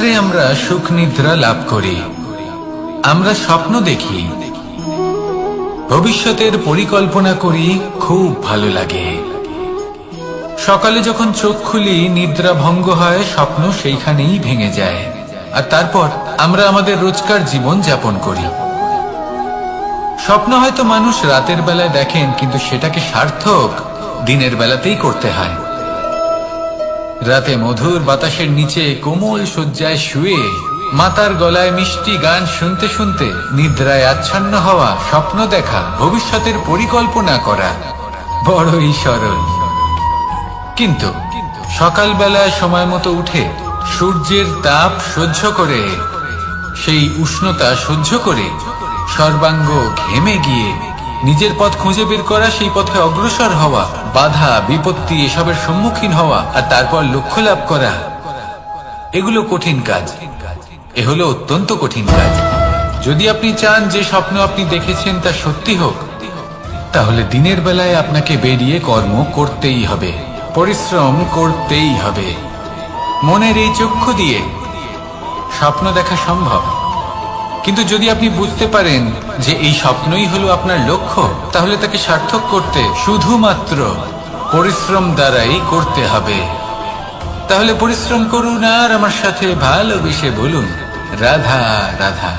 রাত্রে আমরা সুখ নিদ্রা লাভ করি, আমরা স্বপ্ন দেখি, ভবিষ্যতের পরিকল্পনা করি, খুব ভালো লাগে। সকালে যখন চোখ খুলি নিদ্রা ভঙ্গ হয়, স্বপ্ন সেইখানেই ভেঙে যায়, আর তারপর আমরা আমাদের রোজকার জীবন যাপন করি। স্বপ্ন হয়তো মানুষ রাতের বেলায় দেখেন, কিন্তু সেটাকে সার্থক দিনের বেলাতেই করতে হয়। রাতে মধুর বাতাসের নিচে কোমল শয্যায় শুয়ে মাতার গলায় মিষ্টি গান শুনতে শুনতে নিদ্রায় আচ্ছন্ন হওয়া, স্বপ্ন দেখা, ভবিষ্যতের পরিকল্পনা করা বড়ই সরল। কিন্তু সকালবেলায় সময় মতো উঠে সূর্যের তাপ সহ্য করে, সেই উষ্ণতা সহ্য করে সর্বাঙ্গ ঘেমে গিয়ে নিজের পথ খুঁজে বের করা, সেই পথে অগ্রসর হওয়া, বাধা বিপত্তি এসবের সম্মুখীন হওয়া, আর তারপর লক্ষ্য লাভ করা, এগুলো কঠিন কাজ। এ হলো অত্যন্ত কঠিন কাজ। যদি আপনি চান যে স্বপ্ন আপনি দেখেছেন তা সত্যি হোক, তাহলে দিনের বেলায় আপনাকে বেরিয়ে কর্ম করতেই হবে, পরিশ্রম করতেই হবে। মনের এই চক্ষু দিয়ে স্বপ্ন দেখা সম্ভব, কিন্তু যদি আপনি বুঝতে পারেন যে এই স্বপ্নই হলো আপনার লক্ষ্য, তাহলে তাকে সার্থক করতে শুধুমাত্র পরিশ্রম দ্বারাই করতে হবে। তাহলে পরিশ্রম করুন আর আমার সাথে ভালোবেসে বলুন, রাধা রাধা।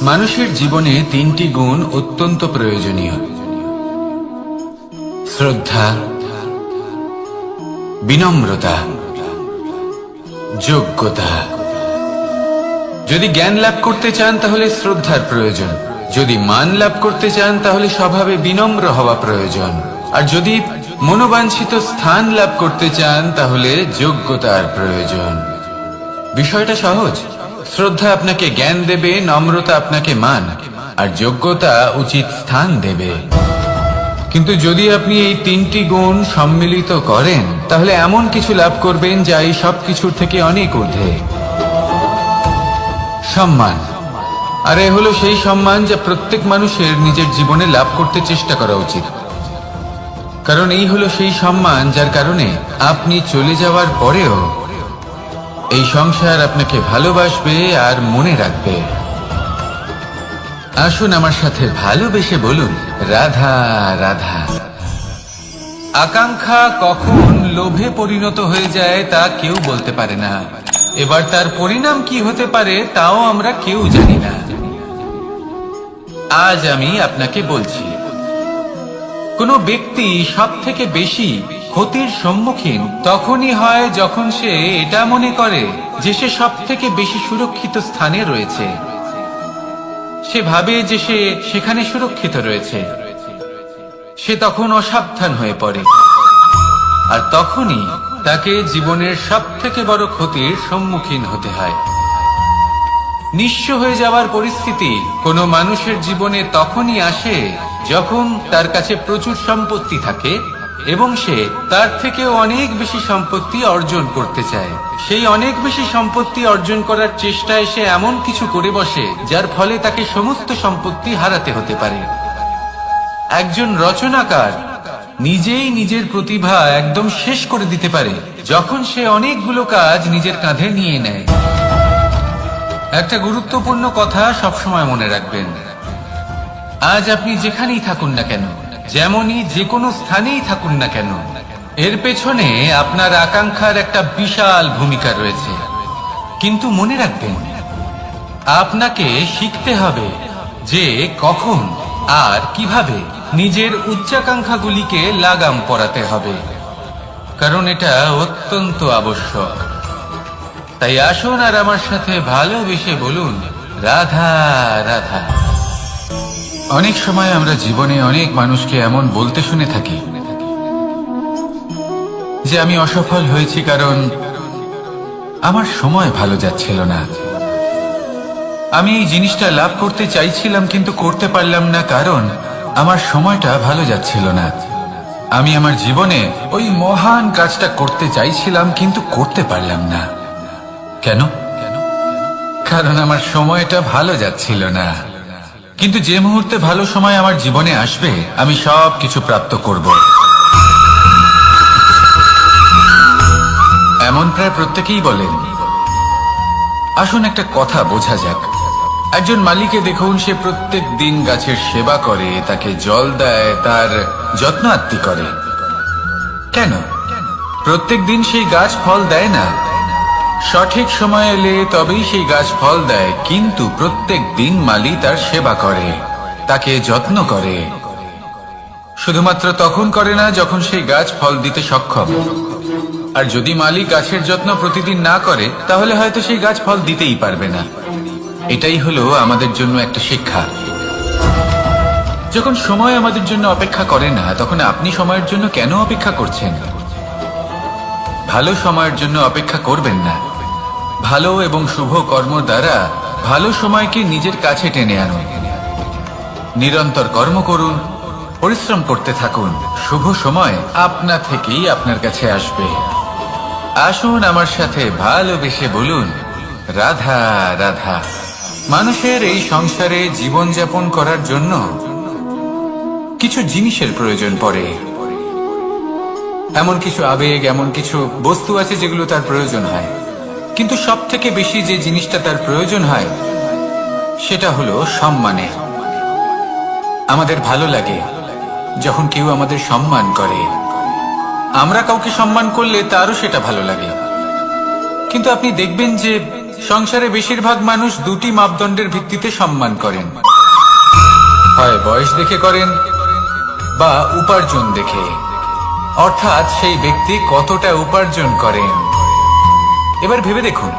মানুষের জীবনে তিনটি গুণ অত্যন্ত প্রয়োজনীয়: শ্রদ্ধা, বিনম্রতা, যোগ্যতা। যদি জ্ঞান লাভ করতে চান তাহলে শ্রদ্ধার প্রয়োজন, যদি মান লাভ করতে চান তাহলে স্বভাবে বিনম্র হওয়া প্রয়োজন, আর যদি মনোবাঞ্ছিত স্থান লাভ করতে চান তাহলে যোগ্যতার প্রয়োজন। বিষয়টা সহজ। শ্রদ্ধা আপনাকে জ্ঞান দেবে, নম্রতা আপনাকে মান, আর যোগ্যতা উচিত স্থান দেবে। কিন্তু যদি আপনি এই তিনটি গুণ সম্মিলিত করেন, তাহলে এমন কিছু লাভ করবেন যা এই সব কিছুর থেকে অনেক ঊর্ধ্বে। সম্মান। আর এ হলো সেই সম্মান যা প্রত্যেক মানুষের নিজের জীবনে লাভ করতে চেষ্টা করা উচিত, কারণ এই হলো সেই সম্মান যার কারণে আপনি চলে যাওয়ার পরেও এই সংসার আপনাকে ভালোবাসবে আর মনে রাখবে। আসুন আমার সাথে ভালোবেসে বলুন, রাধা রাধা। আকাঙ্ক্ষা কখন লোভে পরিণত হয়ে যায় তা কেউ বলতে পারে না, এবার তার পরিণাম কি হতে পারে তাও আমরা কেউ জানি না। আজ আমি আপনাকে বলছি, কোন ব্যক্তি সব থেকে বেশি ক্ষতির সম্মুখীন তখনই হয় যখন সে এটা মনে করে যে সে সব থেকে বেশি সুরক্ষিত স্থানে রয়েছে। সে ভাবে যে সে সেখানে সুরক্ষিত রয়েছে, সে তখন অসাবধান হয়ে পড়ে, আর তখনই তাকে জীবনের সব থেকে বড় ক্ষতির সম্মুখীন হতে হয়। নিঃস্ব হয়ে যাওয়ার পরিস্থিতি কোনো মানুষের জীবনে তখনই আসে যখন তার কাছে প্রচুর সম্পত্তি থাকে এবং সে তার থেকেও অনেক বেশি সম্পত্তি অর্জন করতে চায়। সেই অনেক বেশি সম্পত্তি অর্জন করার চেষ্টায় সে এমন কিছু করে বসে যার ফলে তাকে সমস্ত সম্পত্তি হারাতে হতে পারে। একজন রচনাকার নিজেই নিজের প্রতিভা একদম শেষ করে দিতে পারে যখন সে অনেকগুলো কাজ নিজের কাঁধে নিয়ে নেয়। একটা গুরুত্বপূর্ণ কথা সবসময় মনে রাখবেন, আজ আপনি যেখানেই থাকুন না কেন, যেমনই যে কোনো স্থানেই থাকুন না কেন, এর পেছনে আপনার আকাঙ্ক্ষার একটা বিশাল ভূমিকা রয়েছে। কিন্তু মনে রাখবেন, আপনাকে শিখতে হবে যে কখন আর কিভাবে নিজের উচ্চাকাঙ্ক্ষাগুলিকে লাগাম পরাতে হবে, কারণ এটা অত্যন্ত আবশ্যক। তাই আসুন আর আমার সাথে ভালোবেসে বলুন, রাধা রাধা। অনেক সময় আমরা জীবনে অনেক মানুষকে এমন বলতে শুনে থাকি যে আমি অসফল হয়েছি কারণ আমার সময় ভালো যাচ্ছিল না, আমি এই জিনিসটা লাভ করতে চাইছিলাম কিন্তু করতে পারলাম না কারণ আমার সময়টা ভালো যাচ্ছিল না, আমি আমার জীবনে ওই মহান কাজটা করতে চাইছিলাম কিন্তু করতে পারলাম না। কেন? কারণ আমার সময়টা ভালো যাচ্ছিল না। কিন্তু যে মুহূর্তে ভালো সময় আমার জীবনে আসবে, আমি সব কিছু প্রাপ্ত করব। এমন প্রায় প্রত্যেকেই বলেন। আসুন একটা কথা বোঝা যাক। একজন মালিকে দেখুন, সে প্রত্যেক দিন গাছের সেবা করে, তাকে জল দেয়, তার যত্ন আত্তি করে। কেন? প্রত্যেক দিন সেই গাছ ফল দেয় না। সঠিক সময় এলে তবেই সেই গাছ ফল দেয়, কিন্তু প্রত্যেক দিন মালি তার সেবা করে, তাকে যত্ন করে। শুধুমাত্র তখন করে না যখন সেই গাছ ফল দিতে সক্ষম। আর যদি মালিক গাছের যত্ন প্রতিদিন না করে, তাহলে হয়তো সেই গাছ ফল দিতেই পারবে না। এটাই হলো আমাদের জন্য একটা শিক্ষা। যখন সময় আমাদের জন্য অপেক্ষা করে না, তখন আপনি সময়ের জন্য কেন অপেক্ষা করছেন? ভালো সময়ের জন্য অপেক্ষা করবেন না। ভালো এবং শুভ কর্ম দ্বারা ভালো সময়কে নিজের কাছে টেনে আনুন। নিরন্তর কর্ম করুন, পরিশ্রম করতে থাকুন। শুভ সময় আপনা থেকেই আপনার কাছে আসবে। আসুন আমার সাথে ভালোবেসে বলুন, রাধা রাধা। মানুষের এই সংসারে জীবনযাপন করার জন্য কিছু জিনিসের প্রয়োজন পড়ে। এমন কিছু আবেগ, এমন কিছু বস্তু আছে যেগুলো তার প্রয়োজন হয়। কিন্তু সব থেকে বেশি যে জিনিসটা তার প্রয়োজন হয় সেটা হলো সম্মানে। আমাদের ভালো লাগে যখন কেউ আমাদের সম্মান করে। আমরা কাউকে সম্মান করলে তারও সেটা ভালো লাগে। কিন্তু আপনি দেখবেন যে সংসারে বেশিরভাগ মানুষ দুটি মাপদণ্ডের ভিত্তিতে সম্মান করেন। হয় বয়স দেখে করেন বা উপার্জন দেখে, অর্থাৎ সেই ব্যক্তি কতটা উপার্জন করেন। এবার ভেবে দেখুন,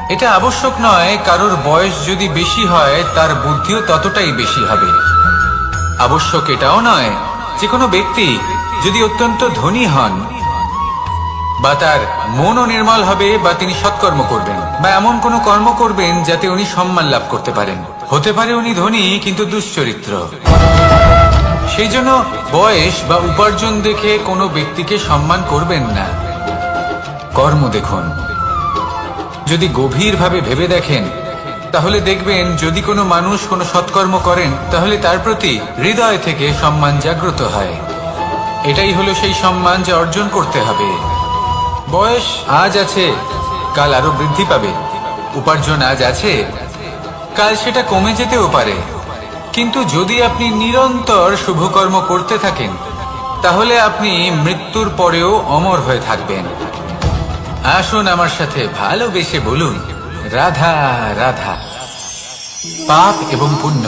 এটা আবশ্যক নয় কারোর বয়স যদি বেশি হয় তার বুদ্ধিও ততটাই বেশি হবে। আবশ্যক এটাও নয় যে কোনো ব্যক্তি যদি অত্যন্ত ধনী হন বা তার মনও নির্মল হবে বা তিনি সৎকর্ম করবেন বা এমন কোনো কর্ম করবেন যাতে উনি সম্মান লাভ করতে পারেন। হতে পারে উনি ধনী কিন্তু দুশ্চরিত্র। সেই জন্য বয়স বা উপার্জন দেখে কোনো ব্যক্তিকে সম্মান করবেন না। কর্ম দেখুন। যদি গভীরভাবে ভেবে দেখেন তাহলে দেখবেন যদি কোনো মানুষ কোনো সৎকর্ম করেন তাহলে তার প্রতি হৃদয় থেকে সম্মান জাগ্রত হয়। এটাই হলো সেই সম্মান যা অর্জন করতে হবে। বয়স আজ আছে, কাল আরো বৃদ্ধি পাবে। উপার্জন আজ আছে, কাল সেটা কমে যেতেও পারে। কিন্তু যদি আপনি নিরন্তর শুভকর্ম করতে থাকেন তাহলে আপনি মৃত্যুর পরেও অমর হয়ে থাকবেন। আসুন আমার সাথে ভালোবেসে বলুন, রাধা রাধা। পাপ এবং পুণ্য,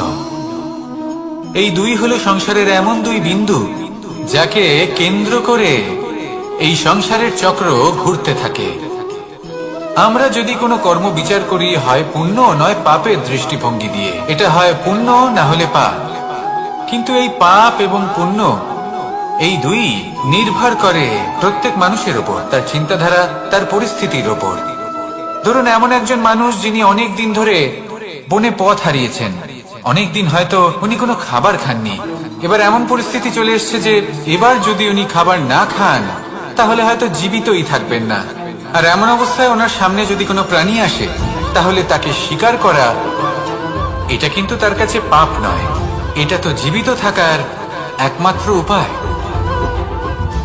এই দুই হলো সংসারের এমন দুই বিন্দু যাকে কেন্দ্র করে এই সংসারের চক্র ঘুরতে থাকে। আমরা যদি কোনো কর্ম বিচার করি, হয় পুণ্য নয় পাপের দৃষ্টিভঙ্গি দিয়ে, এটা হয় পুণ্য না হলে পাপ। কিন্তু এই পাপ এবং পুণ্য এই দুই নির্ভর করে প্রত্যেক মানুষের ওপর, তার চিন্তাধারা, তার পরিস্থিতির ওপর। ধরুন এমন একজন মানুষ যিনি অনেক দিন ধরে বনে পথ হারিয়েছেন, অনেক দিন হয়তো উনি কোনো খাবার খাননি। এবার এমন পরিস্থিতি চলে এসছে যে এবার যদি উনি খাবার না খান তাহলে হয়তো জীবিতই থাকবেন না। আর এমন অবস্থায় ওনার সামনে যদি কোনো প্রাণী আসে তাহলে তাকে শিকার করা, এটা কিন্তু তার কাছে পাপ নয়। এটা তো জীবিত থাকার একমাত্র উপায়।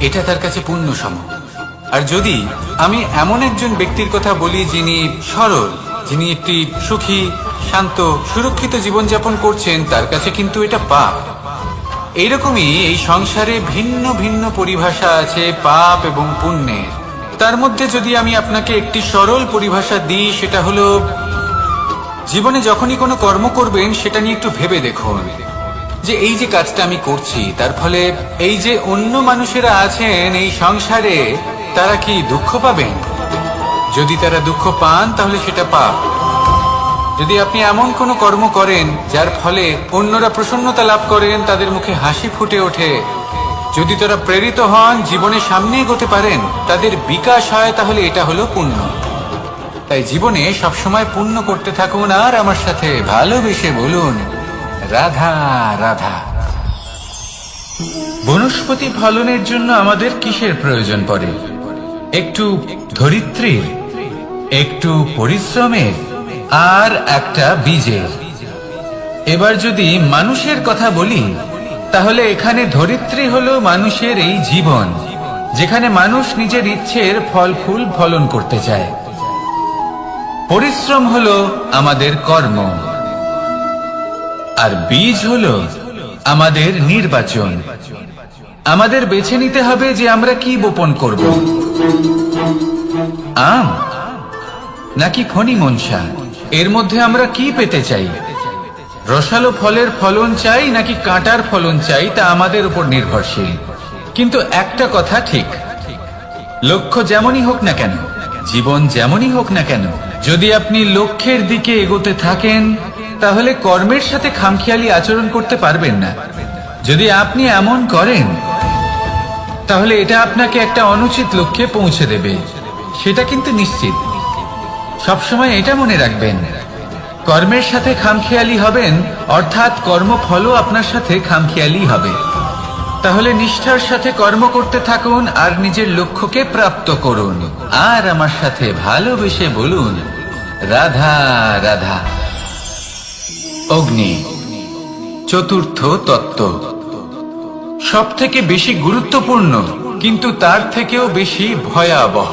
এটা তার কাছে পুণ্য সম। আর যদি আমি এমন একজন ব্যক্তির কথা বলি যিনি সরল, যিনি একটি সুখী, শান্ত, সুরক্ষিত জীবনযাপন করছেন, তার কাছে কিন্তু এটা পাপ। এইরকমই এই সংসারে ভিন্ন ভিন্ন পরিভাষা আছে পাপ এবং পুণ্যের। তার মধ্যে যদি আমি আপনাকে একটি সরল পরিভাষা দিই, সেটা হলো জীবনে যখনই কোনো কর্ম করবেন সেটা নিয়ে একটু ভেবে দেখুন যে এই যে কাজটা আমি করছি তার ফলে এই যে অন্য মানুষেরা আছেন এই সংসারে, তারা কি দুঃখ পাবেন? যদি তারা দুঃখ পান তাহলে সেটা পাপ। যদি আপনি এমন কোনো কর্ম করেন যার ফলে অন্যরা প্রসন্নতা লাভ করেন, তাদের মুখে হাসি ফুটে ওঠে, যদি তারা প্রেরিত হন, জীবনে সামনে এগোতে পারেন, তাদের বিকাশ হয়, তাহলে এটা হলো পুণ্য। তাই জীবনে সবসময় পুণ্য করতে থাকুন আর আমার সাথে ভালোবেসে বলুন, রাধা রাধা। বনস্পতি ফলনের জন্য আমাদের কিসের প্রয়োজন পড়ে? একটু ধরিত্রীর, একটু পরিশ্রমের আর একটা বীজের। এবার যদি মানুষের কথা বলি তাহলে এখানে ধরিত্রী হলো মানুষের এই জীবন, যেখানে মানুষ নিজের ইচ্ছের ফল ফুল ফলন করতে চায়। পরিশ্রম হলো আমাদের কর্ম, আর বীজ হলো আমাদের নির্বাচন। আমাদের বেছে নিতে হবে যে আমরা কি বপন করব, আম নাকি খনি মনসা। এর মধ্যে আমরা কি পেতে চাই? রসালো ফলের ফলন চাই নাকি কাঁটার ফলন চাই, তা আমাদের উপর নির্ভরশীল। কিন্তু একটা কথা ঠিক, লক্ষ্য যেমনই হোক না কেন, জীবন যেমনই হোক না কেন, যদি আপনি লক্ষ্যের দিকে এগোতে থাকেন তাহলে কর্মের সাথে খামখেয়ালি আচরণ করতে পারবেন না। যদি আপনি এমন করেন তাহলে এটা আপনাকে একটা অনুচিত লক্ষ্যে পৌঁছে দেবে, সেটা কিন্তু নিশ্চিত। সবসময় এটা মনে রাখবেন, কর্মের সাথে খামখেয়ালি হবেন অর্থাৎ কর্মফলও আপনার সাথে খামখেয়ালি হবে। তাহলে নিষ্ঠার সাথে কর্ম করতে থাকুন আর নিজের লক্ষ্যকে প্রাপ্ত করুন। আর আমার সাথে ভালোবেসে বলুন, রাধা রাধা। অগ্নি চতুর্থ তত্ত্ব, সব থেকে বেশি গুরুত্বপূর্ণ কিন্তু তার থেকেও বেশি ভয়াবহ।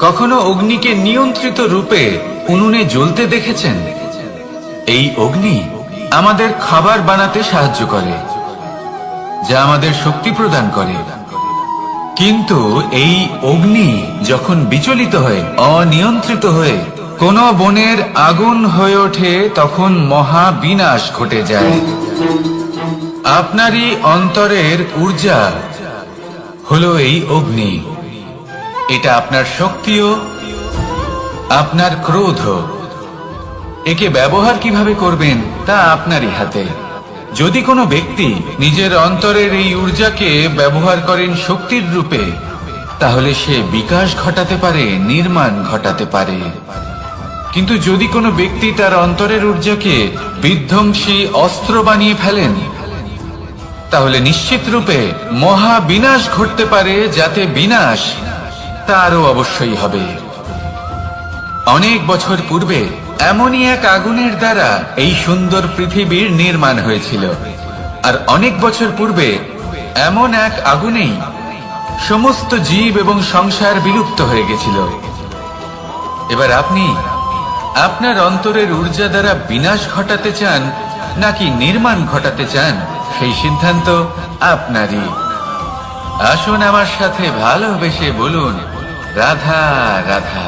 কখনো অগ্নিকে নিয়ন্ত্রিত রূপে উনুনে জ্বলতে দেখেছেন? এই অগ্নি আমাদের খাবার বানাতে সাহায্য করে, যা আমাদের শক্তি প্রদান করে। কিন্তু এই অগ্নি যখন বিচলিত হয়ে, অনিয়ন্ত্রিত হয়ে কোন বনের আগুন হয়ে ওঠে, তখন মহা বিনাশ ঘটে যায়। আপনারই অন্তরের ঊর্জা হলো এই অগ্নি। এটা আপনার শক্তিও, আপনার ক্রোধ। একে ব্যবহার কিভাবে করবেন তা আপনারই হাতে। যদি কোনো ব্যক্তি নিজের অন্তরের এই ঊর্জাকে ব্যবহার করেন শক্তির রূপে, তাহলে সে বিকাশ ঘটাতে পারে, নির্মাণ ঘটাতে পারে। কিন্তু যদি কোনো ব্যক্তি তার অন্তরের ঊর্জাকে বিধ্বংসী অস্ত্র বানিয়ে ফেলেন, তাহলে নিশ্চিত রূপে মহা বিনাশ ঘটতে পারে, যাতে বিনাশ তারও অবশ্যই হবে। অনেক বছর পূর্বে এমনই এক আগুনের দ্বারা এই সুন্দর পৃথিবীর নির্মাণ হয়েছিল। আর অনেক বছর পূর্বে এমন এক আগুনেই সমস্ত জীব এবং সংসার বিলুপ্ত হয়ে গেছিল। এবার আপনি আপনার অন্তরের ঊর্জা দ্বারা বিনাশ ঘটাতে চান নাকি নির্মাণ ঘটাতে চান, সেই সিদ্ধান্ত আপনারই। আসুন আমার সাথে ভালোবেসে বলুন, রাধা রাধা।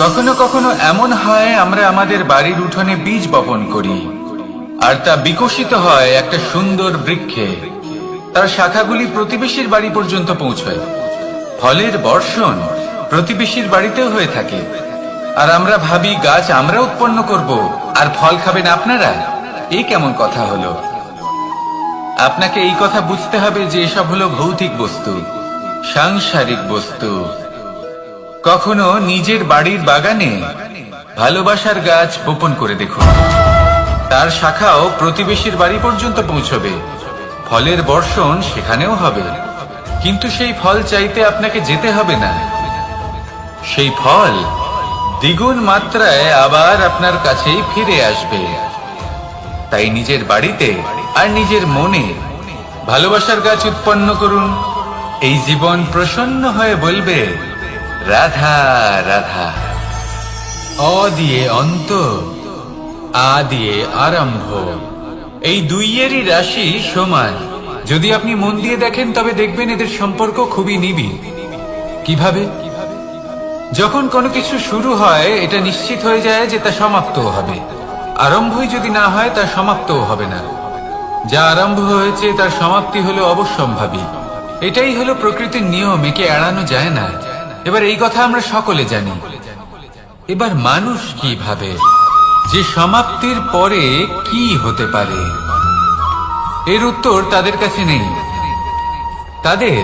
কখনো কখনো এমন হয়, আমরা আমাদের বাড়ির উঠোনে বীজ বপন করি আর তা বিকশিত হয় একটা সুন্দর বৃক্ষে। তার শাখাগুলি প্রতিবেশীর বাড়ি পর্যন্ত পৌঁছয়। ফলের বর্ষণ প্রতিবেশীর বাড়িতেও হয়ে থাকে। আর আমরা ভাবি গাছ আমরা উৎপন্ন করব আর ফল খাবেন আপনারা। এই কেমন কথা হলো? আপনাকে এই কথা বুঝতে হবে যে এসব হলো ভৌতিক বস্তু, সাংসারিক বস্তু। কখনো নিজের বাড়ির বাগানে ভালোবাসার গাছ বপন করে দেখুন। তার শাখাও প্রতিবেশীর বাড়ি পর্যন্ত পৌঁছবে, ফলের বর্ষণ সেখানেও হবে। কিন্তু সেই ফল চাইতে আপনাকে যেতে হবে না, সেই ফল দ্বিগুণ মাত্রায় আবার আপনার কাছেই ফিরে আসবে। তাই নিজের বাড়িতে আর নিজের মনে ভালোবাসার গাছ উৎপন্ন করুন। এই জীবন প্রসন্ন হয়ে বলবে, রাধা রাধা। অ দিয়ে অন্ত, আ দিয়ে আরম্ভ, এই দুইয়েরই রাশি সমান। যদি আপনি মন দিয়ে দেখেন তবে দেখবেন এদের সম্পর্ক খুবই নিবিড়। কিভাবে? যখন কোনো কিছু শুরু হয় এটা নিশ্চিত হয়ে যায় যে তা সমাপ্তও হবে। আরম্ভই যদি না হয় তা সমাপ্তও হবে না। যা আরম্ভ হয়েছে তার সমাপ্তি হলো অবশ্যম্ভাবী। এটাই হলো প্রকৃতির নিয়ম, একে এড়ানো যায় না। এবার এই কথা আমরা সকলে জানি। এবার মানুষ কি ভাবে যে সমাপ্তির পরে কি হতে পারে, এর উত্তর তাদের কাছে নেই। তাদের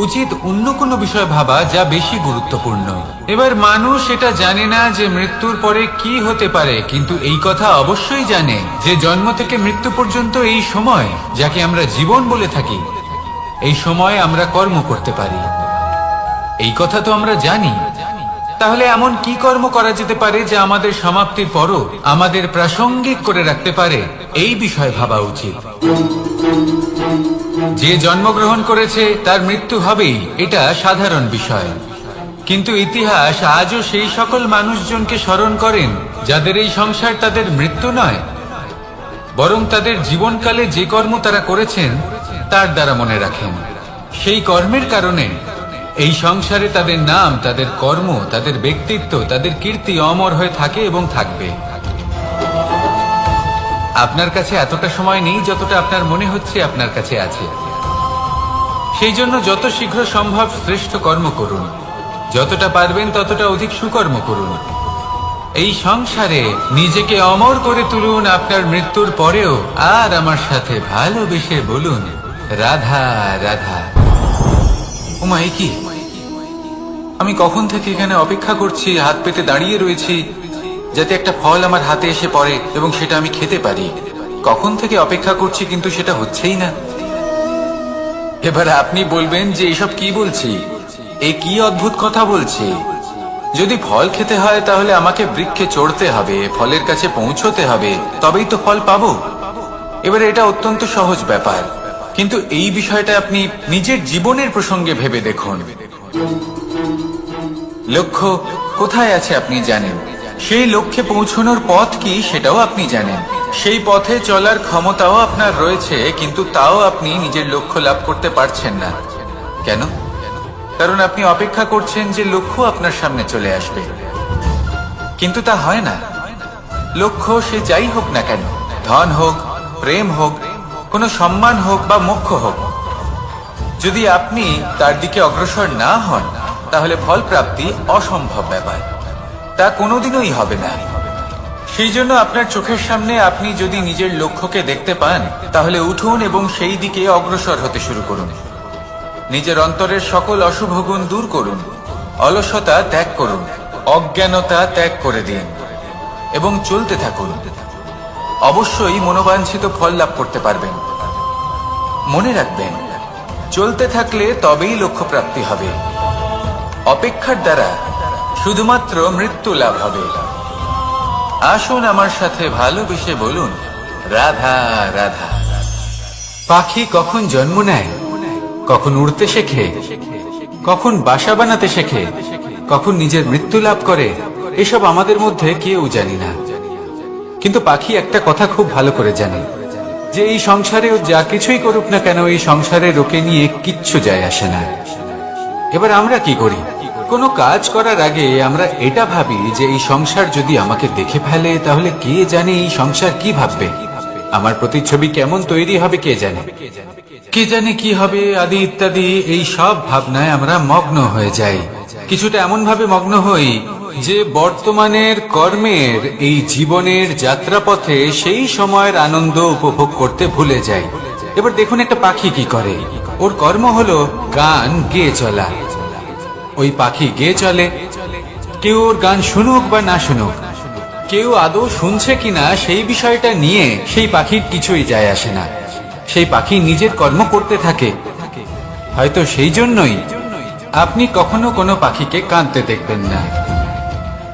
উচিত অন্য কোনো বিষয় ভাবা যা বেশি গুরুত্বপূর্ণ। এবার মানুষ এটা জানে না যে মৃত্যুর পরে কি হতে পারে, কিন্তু এই কথা অবশ্যই জানে যে জন্ম থেকে মৃত্যু পর্যন্ত এই সময়, যাকে আমরা জীবন বলে থাকি, এই সময় আমরা কর্ম করতে পারি। এই কথা তো আমরা জানি। তাহলে এমন কি কর্ম করা যেতে পারে যা আমাদের সমাপ্তির পরও আমাদের প্রাসঙ্গিক করে রাখতে পারে, এই বিষয়ে ভাবা উচিত। যে জন্মগ্রহণ করেছে তার মৃত্যু হবেই, এটা সাধারণ বিষয়। কিন্তু ইতিহাস আজও সেই সকল মানুষজনকে স্মরণ করেন যাদের এই সংসার তাদের মৃত্যু নয়, বরং তাদের জীবনকালে যে কর্ম তারা করেছেন তার দ্বারা মনে রাখেন। সেই কর্মের কারণে এই সংসারে তাদের নাম, তাদের কর্ম, তাদের ব্যক্তিত্ব, তাদের কীর্তি অমর হয়ে থাকে এবং থাকবে। আপনার কাছে এতটা সময় নেই যতটা আপনার মনে হচ্ছে আপনার কাছে আছে। সেই জন্য যত শীঘ্র সম্ভব শ্রেষ্ঠ কর্ম করুন, যতটা পারবেন ততটা অধিক সুকর্ম করুন। এই সংসারে নিজেকে অমর করে তুলুন আপনার মৃত্যুর পরেও, আর আমার সাথে ভালোবেসে বলুন রাধা রাধা। ওমা, এ কি? আমি কখন থেকে এখানে অপেক্ষা করছি, হাত পেতে দাঁড়িয়ে রয়েছি যাতে একটা ফল আমার হাতে এসে পড়ে এবং সেটা আমি খেতে পারি। কখন থেকে অপেক্ষা করছি, কিন্তু সেটা হচ্ছেই না। এবার আপনি বলবেন যে এসব কি বলছি, এ কি অদ্ভুত কথা বলছি। যদি ফল খেতে হয় তাহলে আমাকে বৃক্ষে চড়তে হবে, ফলের কাছে পৌঁছতে হবে, তবেই তো ফল পাবো। এবারে এটা অত্যন্ত সহজ ব্যাপার, কিন্তু এই বিষয়টা আপনি নিজের জীবনের প্রসঙ্গে ভেবে দেখুন। লক্ষ্য কোথায় আছে আপনি জানেন, সেই লক্ষ্যে পৌঁছানোর পথ কি সেটাও আপনি জানেন, সেই পথে চলার ক্ষমতাও আপনার রয়েছে, কিন্তু তাও আপনি নিজের লক্ষ্য লাভ করতে পারছেন না। কেন? কারণ আপনি অপেক্ষা করছেন যে লক্ষ্য আপনার সামনে চলে আসবে, কিন্তু তা হয় না। লক্ষ্য সে যাই হোক না কেন, ধন হোক, প্রেম হোক, কোনো সম্মান হোক বা মোক্ষ হোক, যদি আপনি তার দিকে অগ্রসর না হন তাহলে ফল প্রাপ্তি অসম্ভব ব্যাপার, তা কোনোদিনই হবে না। সেই জন্য আপনার চোখের সামনে আপনি যদি নিজের লক্ষ্যকে দেখতে পান তাহলে উঠুন এবং সেই দিকে অগ্রসর হতে শুরু করুন। নিজের অন্তরের সকল অশুভ গুণ দূর করুন, অলসতা ত্যাগ করুন, অজ্ঞানতা ত্যাগ করে দিন এবং চলতে থাকুন। অবশ্যই মনোবাঞ্ছিত ফল লাভ করতে পারবেন। মনে রাখবেন, চলতে থাকলে তবেই লক্ষ্য প্রাপ্তি হবে। অপেক্ষার দ্বারা শুধুমাত্র মৃত্যু লাভ হবে। আসুন আমার সাথে ভালোবেসে বলুন রাধা রাধা। পাখি কখন জন্ম নেয়, কখন উড়তে শেখে, কখন বাসা বানাতে শেখে, কখন নিজের মৃত্যু লাভ করে, এসব আমাদের মধ্যে কেউ জানি না। কিন্তু পাখি একটা কথা খুব ভালো করে জানে, যে এই সংসারে ও যা কিছুই করুক না কেন, এই সংসারে ওকে নিয়ে কিচ্ছু যায় আসে না। এবার আমরা কি করি? কোনো কাজ করার আগে আমরা এটা ভাবি যে এই সংসার যদি আমাকে দেখে ফেলে তাহলে কে জানে এই সংসার কি ভাববে, আমার প্রতিচ্ছবি কেমন তৈরি হবে কে জানে, কে জানে কি হবে আদি ইত্যাদি। এই সব ভাবনায় আমরা মগ্ন হয়ে যাই। কিছুটা এমন ভাবে মগ্ন হই যে বর্তমানের কর্মের এই জীবনের যাত্রাপথে সেই সময়ের আনন্দ উপভোগ করতে ভুলে যাই। এবার দেখুন একটা পাখি কি করে, ওর কর্ম হলো গান গেয়ে চলা। ওই পাখি গেয়ে চলে, কেউ ওর গান শুনুক বা না শুনুক, কেউ আদৌ শুনছে কিনা সেই বিষয়টা নিয়ে সেই পাখির কিছুই যায় আসে না। সেই পাখি নিজের কর্ম করতে থাকে। হয়তো সেই জন্যই আপনি কখনো কোনো পাখিকে কাঁদতে দেখবেন না।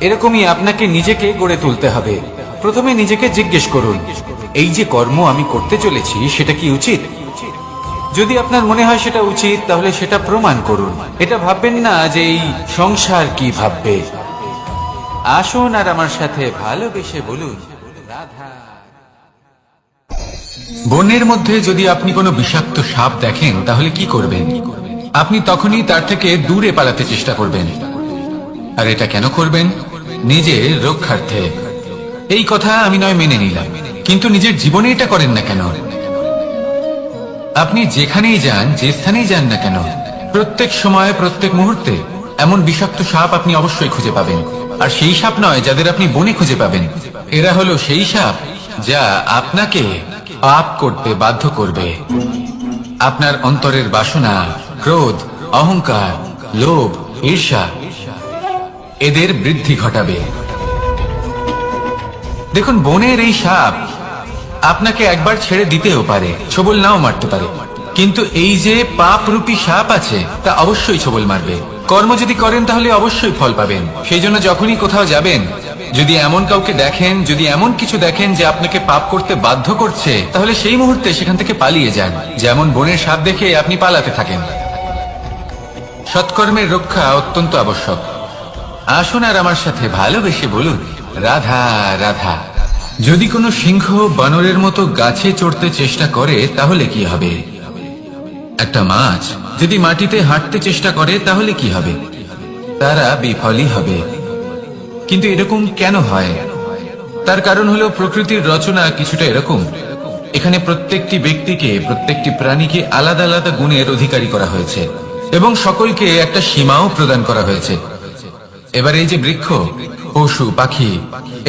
এরকমই আপনাকে নিজেকে গড়ে তুলতে হবে। প্রথমে নিজেকে জিজ্ঞেস করুন, এই যে কর্ম আমি করতে চলেছি সেটা কি উচিত? যদি আপনার মনে হয় সেটা উচিত তাহলে সেটা প্রমাণ করুন। এটা ভাববেন না যে এই সংসার কি ভাববে। আসুন আর আমার সাথে ভালোবেসে বলুন রাধা। বনের মধ্যে যদি আপনি কোনো বিষাক্ত সাপ দেখেন তাহলে কি করবেন? আপনি তখনই তার থেকে দূরে পালাতে চেষ্টা করবেন। আর এটা কেন করবেন? নিজের রক্ষার্থে। এই কথা আমি নয় মেনে নিলাম, কিন্তু নিজের জীবনে এটা করেন না কেন? আপনি যেখানেই যান, যে স্থানেই যান না কেন, প্রত্যেক সময় প্রত্যেক মুহূর্তে এমন বিষাক্ত সাপ আপনি অবশ্যই খুঁজে পাবেন। আর সেই সাপ নয় যাদের আপনি বনে খুঁজে পাবেন, এরা হলো সেই সাপ যা আপনাকে পাপ করতে বাধ্য করবে। আপনার অন্তরের বাসনা, ক্রোধ, অহংকার, লোভ, ঈর্ষা এদের বৃদ্ধি ঘটাবে। দেখুন, বনের এই সাপ আপনাকে একবার ছেড়ে দিতেও পারে, ছোবল নাও মারতে পারে, কিন্তু এই যে পাপরূপী সাপ আছে তা অবশ্যই ছোবল মারবে। কর্ম যদি করেন তাহলে অবশ্যই ফল পাবেন। সেই জন্য যখনই কোথাও যাবেন, যদি এমন কাউকে দেখেন, যদি এমন কিছু দেখেন যে আপনাকে পাপ করতে বাধ্য করছে, তাহলে সেই মুহূর্তে সেখান থেকে পালিয়ে যান। যেমন বনের সাপ দেখে আপনি পালাতে থাকেন। সৎকর্মের রক্ষা অত্যন্ত আবশ্যক। আসুন আর আমার সাথে ভালোবেসে বলুন, রাধা রাধা। যদি কোনো সিংহ বানরের মতো গাছে চড়তে চেষ্টা করে তাহলে কি হবে? একটা মাছ যদি মাটিতে হাঁটতে চেষ্টা করে তাহলে কি হবে? তারা বিফলই হবে। কিন্তু এরকম কেন হয়? তার কারণ হলো প্রকৃতির রচনা কিছুটা এরকম। এখানে প্রত্যেকটি ব্যক্তিকে, প্রত্যেকটি প্রাণীকে আলাদা আলাদা গুণের অধিকারী করা হয়েছে এবং সকলকে একটা সীমাও প্রদান করা হয়েছে। এবার এই যে বৃক্ষ, পশু, পাখি,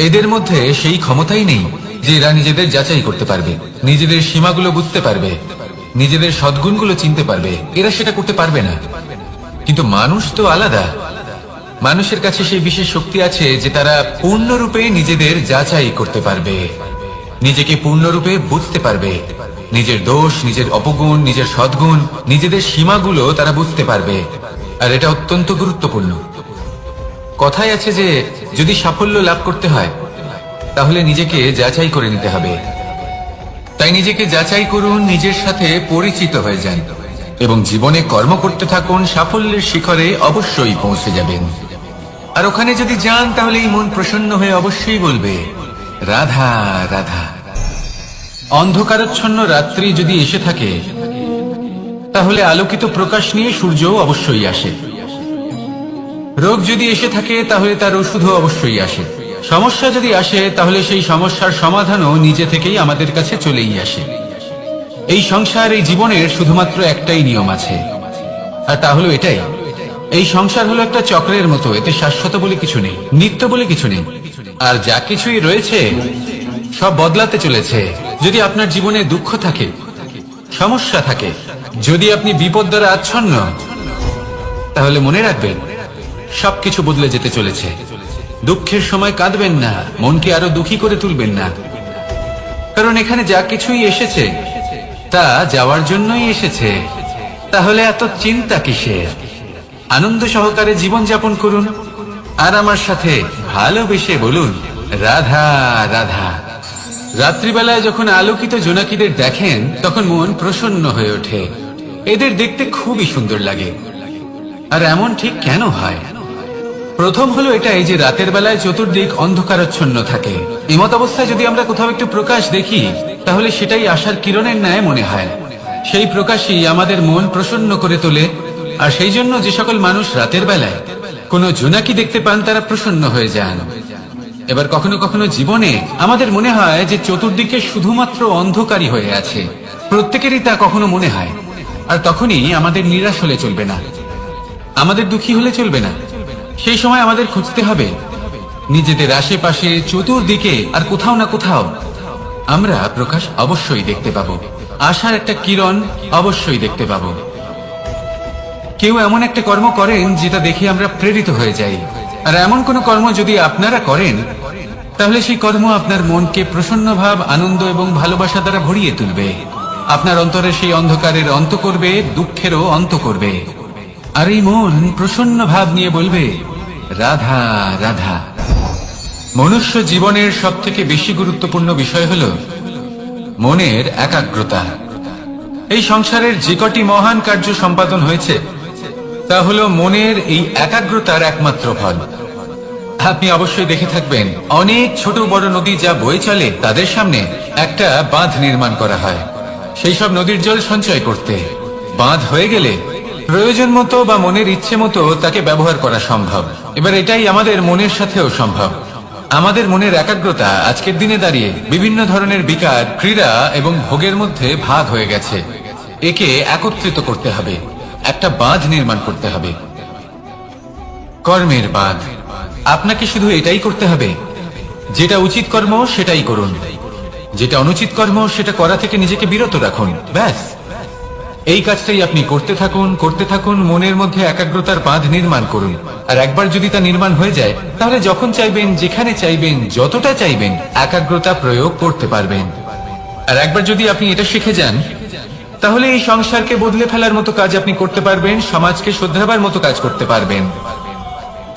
এদের মধ্যে সেই ক্ষমতাই নেই যে এরা নিজেদের যাচাই করতে পারবে, নিজেদের সীমাগুলো বুঝতে পারবে, নিজেদের সদ্গুণগুলো চিনতে পারবে। এরা সেটা করতে পারবে না। কিন্তু মানুষ তো আলাদা। মানুষের কাছে সেই বিশেষ শক্তি আছে যে তারা পূর্ণরূপে নিজেদের যাচাই করতে পারবে, নিজেকে পূর্ণরূপে বুঝতে পারবে, নিজের দোষ, নিজের অপগুণ, নিজের সদ্গুণ, নিজেদের সীমাগুলো তারা বুঝতে পারবে। আর এটা অত্যন্ত গুরুত্বপূর্ণ। কথায় আছে যে যদি সাফল্য লাভ করতে হয় তাহলে নিজেকে যাচাই করে নিতে হবে। তাই নিজেকে যাচাই করুন, নিজের সাথে পরিচিত হয়ে যান এবং জীবনে কর্ম করতে থাকুন। সাফল্যের শিখরে অবশ্যই পৌঁছে যাবেন। আর ওখানে যদি যান তাহলে এই মন প্রসন্ন হয়ে অবশ্যই বলবে, রাধা রাধা। অন্ধকারাচ্ছন্ন রাত্রি যদি এসে থাকে তাহলে আলোকিত প্রকাশ নিয়ে সূর্যও অবশ্যই আসে। রোগ যদি এসে থাকে তাহলে তার ওষুধও অবশ্যই আসে। সমস্যা যদি আসে তাহলে সেই সমস্যার সমাধানও নিজে থেকেই আমাদের কাছে চলেই আসে। এই সংসার, এই জীবনের শুধুমাত্র একটাই নিয়ম আছে, আর তা হলো এটাই, এই সংসার হলো একটা চক্রের মতো। এতে শাশ্বত বলে কিছু নেই, নিত্য বলে কিছু নেই। আর যা কিছুই রয়েছে সব বদলাতে চলেছে। যদি আপনার জীবনে দুঃখ থাকে, সমস্যা থাকে, যদি আপনি বিপদ দ্বারা আচ্ছন্ন, তাহলে মনে রাখবেন সবকিছু বদলে যেতে চলেছে। দুঃখের সময় কাঁদবেন না, মনকে আরো দুঃখী করে তুলবেন না, কারণ এখানে যা কিছুই এসেছে তা যাওয়ার জন্যই এসেছে। তাহলে এত চিন্তা কিসের? আনন্দ সহকারে জীবন যাপন করুন আর আমার সাথে ভালোবেসে বলুন, রাধা রাধা। রাত্রিবেলায় যখন আলোকিত জোনাকিদের দেখেন তখন মন প্রসন্ন হয়ে ওঠে। এদের দেখতে খুবই সুন্দর লাগে। আর এমন ঠিক কেন হয়? প্রথম হলো এটাই যে রাতের বেলায় চতুর্দিক অন্ধকারাচ্ছন্ন থাকে। এমত অবস্থায় যদি আমরা কোথাও একটু প্রকাশ দেখি তাহলে সেটাই আশার কিরণের ন্যায় মনে হয়। সেই প্রকাশই আমাদের মন প্রসন্ন করে তোলে। আর সেই জন্য যে সকল মানুষ রাতের বেলায় কোনো জোনাকি দেখতে পান তারা প্রসন্ন হয়ে যান। এবার কখনো কখনো জীবনে আমাদের মনে হয় যে চতুর্দিকে শুধুমাত্র অন্ধকারই হয়ে আছে। প্রত্যেকেরই তা কখনো মনে হয়। আর তখনই আমাদের নিরাশ হলে চলবে না, আমাদের দুঃখী হলে চলবে না। সেই সময় আমাদের খুঁজতে হবে নিজেদের আশেপাশে, চতুর্দিকে, আর কোথাও না কোথাও আমরা প্রকাশ অবশ্যই দেখতে পাবো, আশার একটা কিরণ অবশ্যই দেখতে পাবো। কেউ এমন একটা কর্ম করেন যেটা দেখে আমরা প্রেরিত হয়ে যাই। আর এমন কোন কর্ম যদি আপনারা করেন তাহলে সেই কর্ম আপনার মনকে প্রসন্ন ভাব, আনন্দ এবং ভালোবাসা দ্বারা ভরিয়ে তুলবে। আপনার অন্তরে সেই অন্ধকারের অন্ত করবে, দুঃখেরও অন্ত করবে। আর এই মন প্রসন্ন ভাব নিয়ে বলবে, রাধা রাধা। মনুষ্য জীবনের সব থেকে বেশি গুরুত্বপূর্ণ বিষয় হলো মনের একাগ্রতা। এই সংসারের যে কটি মহান কার্য সম্পাদন হয়েছে তা হলো মনের এই একাগ্রতার একমাত্র ফল। আপনি অবশ্যই দেখে থাকবেন অনেক ছোট বড় নদী যা বয়ে চলে তাদের সামনে একটা বাঁধ নির্মাণ করা হয় সেই সব নদীর জল সঞ্চয় করতে। বাঁধ হয়ে গেলে প্রয়োজন মতো বা মনের ইচ্ছে মতো তাকে ব্যবহার করা সম্ভব। এবার এটাই আমাদের মনের সাথেও সম্ভব। আমাদের মনের একাগ্রতা আজকের দিনে দাঁড়িয়ে বিভিন্ন ধরনের বিকার, ক্রীড়া এবং ভোগের মধ্যে ভাগ হয়ে গেছে। একে একত্রিত করতে হবে, একটা বাঁধ নির্মাণ করতে হবে, কর্মের বাঁধ। আপনাকে শুধু এটাই করতে হবে, যেটা উচিত কর্ম সেটাই করুন, যেটা অনুচিত কর্ম সেটা করা থেকে নিজেকে বিরত রাখুন। ব্যাস, এই কাজটাই আপনি করতে থাকুন, করতে থাকুন। মনের মধ্যে একাগ্রতার বাঁধ নির্মাণ করুন। আর একবার যদি তা নির্মাণ হয়ে যায় তাহলে যখন চাইবেন, যেখানে চাইবেন, যতটা চাইবেন একাগ্রতা প্রয়োগ করতে পারবেন। আর একবার যদি আপনি এটা শিখে যান তাহলে এই সংসারকে বদলে ফেলার মতো কাজ আপনি করতে পারবেন, সমাজকে শোধরাবার মতো কাজ করতে পারবেন।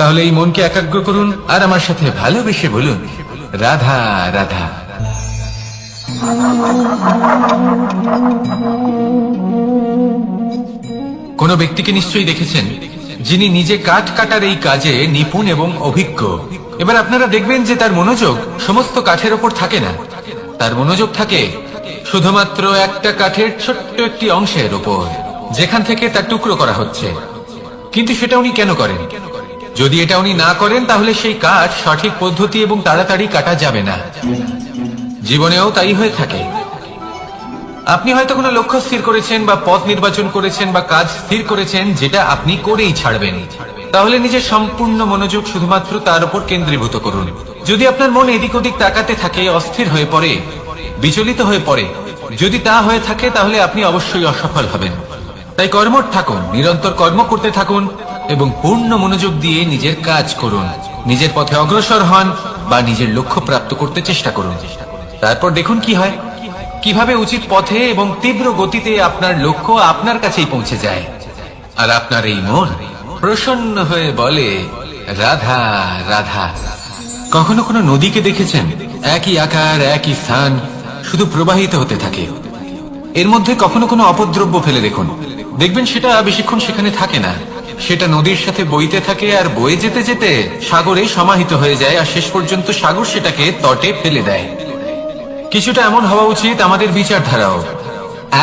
তাহলে এই মনকে একাগ্র করুন আর আমার সাথে ভালোবেসে বলুন, রাধা রাধা। কোন ব্যক্তিকে নিশ্চয়ই দেখেছেন যিনি নিজে কাঠ কাটার এই কাজে নিপুণ এবং অভিজ্ঞ। এবার আপনারা দেখবেন যে তার মনোযোগ সমস্ত কাঠের ওপর থাকে না, তার মনোযোগ থাকে শুধুমাত্র একটা কাঠের ছোট্ট একটি অংশের ওপর, যেখান থেকে তার টুকরো করা হচ্ছে। কিন্তু সেটা উনি কেন করেন? যদি এটা উনি না করেন তাহলে সেই কাঠ সঠিক পদ্ধতি এবং তাড়াতাড়ি কাটা যাবে না। জীবনেও তাই হয়ে থাকে। আপনি হয়তো কোনো লক্ষ্য স্থির করেছেন বা পথ নির্বাচন করেছেন বা কাজ স্থির করেছেন যেটা আপনি করেই ছাড়বেন। তাহলে নিজের সম্পূর্ণ মনোযোগ শুধুমাত্র তার উপর কেন্দ্রীভূত করুন। যদি আপনার মন এদিক ওদিক তাকাতে থাকে, অস্থির হয়ে পড়ে, বিচলিত হয়ে পড়ে, যদি তা হয়ে থাকে তাহলে আপনি অবশ্যই অসফল হবেন। তাই কর্মঠ থাকুন, নিরন্তর কর্ম করতে থাকুন এবং পূর্ণ মনোযোগ দিয়ে নিজের কাজ করুন। নিজের পথে অগ্রসর হন বা নিজের লক্ষ্য প্রাপ্ত করতে চেষ্টা করুন। তারপর দেখুন কি হয়, কিভাবে উচিত পথে এবং তীব্র গতিতে আপনার লক্ষ্য আপনার কাছেই পৌঁছে যায়। আর আপনার এই মন প্রসন্ন হয়ে বলে, রাধা রাধা। কখনো কোনো নদীকে দেখেছেন? একই আকার, একই স্থান, শুধু প্রবাহিত হতে থাকে। এর মধ্যে কখনো কোনো অপদ্রব্য ফেলে দেখুন, দেখবেন সেটা বেশিক্ষণ সেখানে থাকে না। সেটা নদীর সাথে বইতে থাকে আর বয়ে যেতে যেতে সাগরে সমাহিত হয়ে যায়, আর শেষ পর্যন্ত সাগর সেটাকে তটে ফেলে দেয়। কিছুটা এমন হওয়া উচিত আমাদের বিচারধারাও।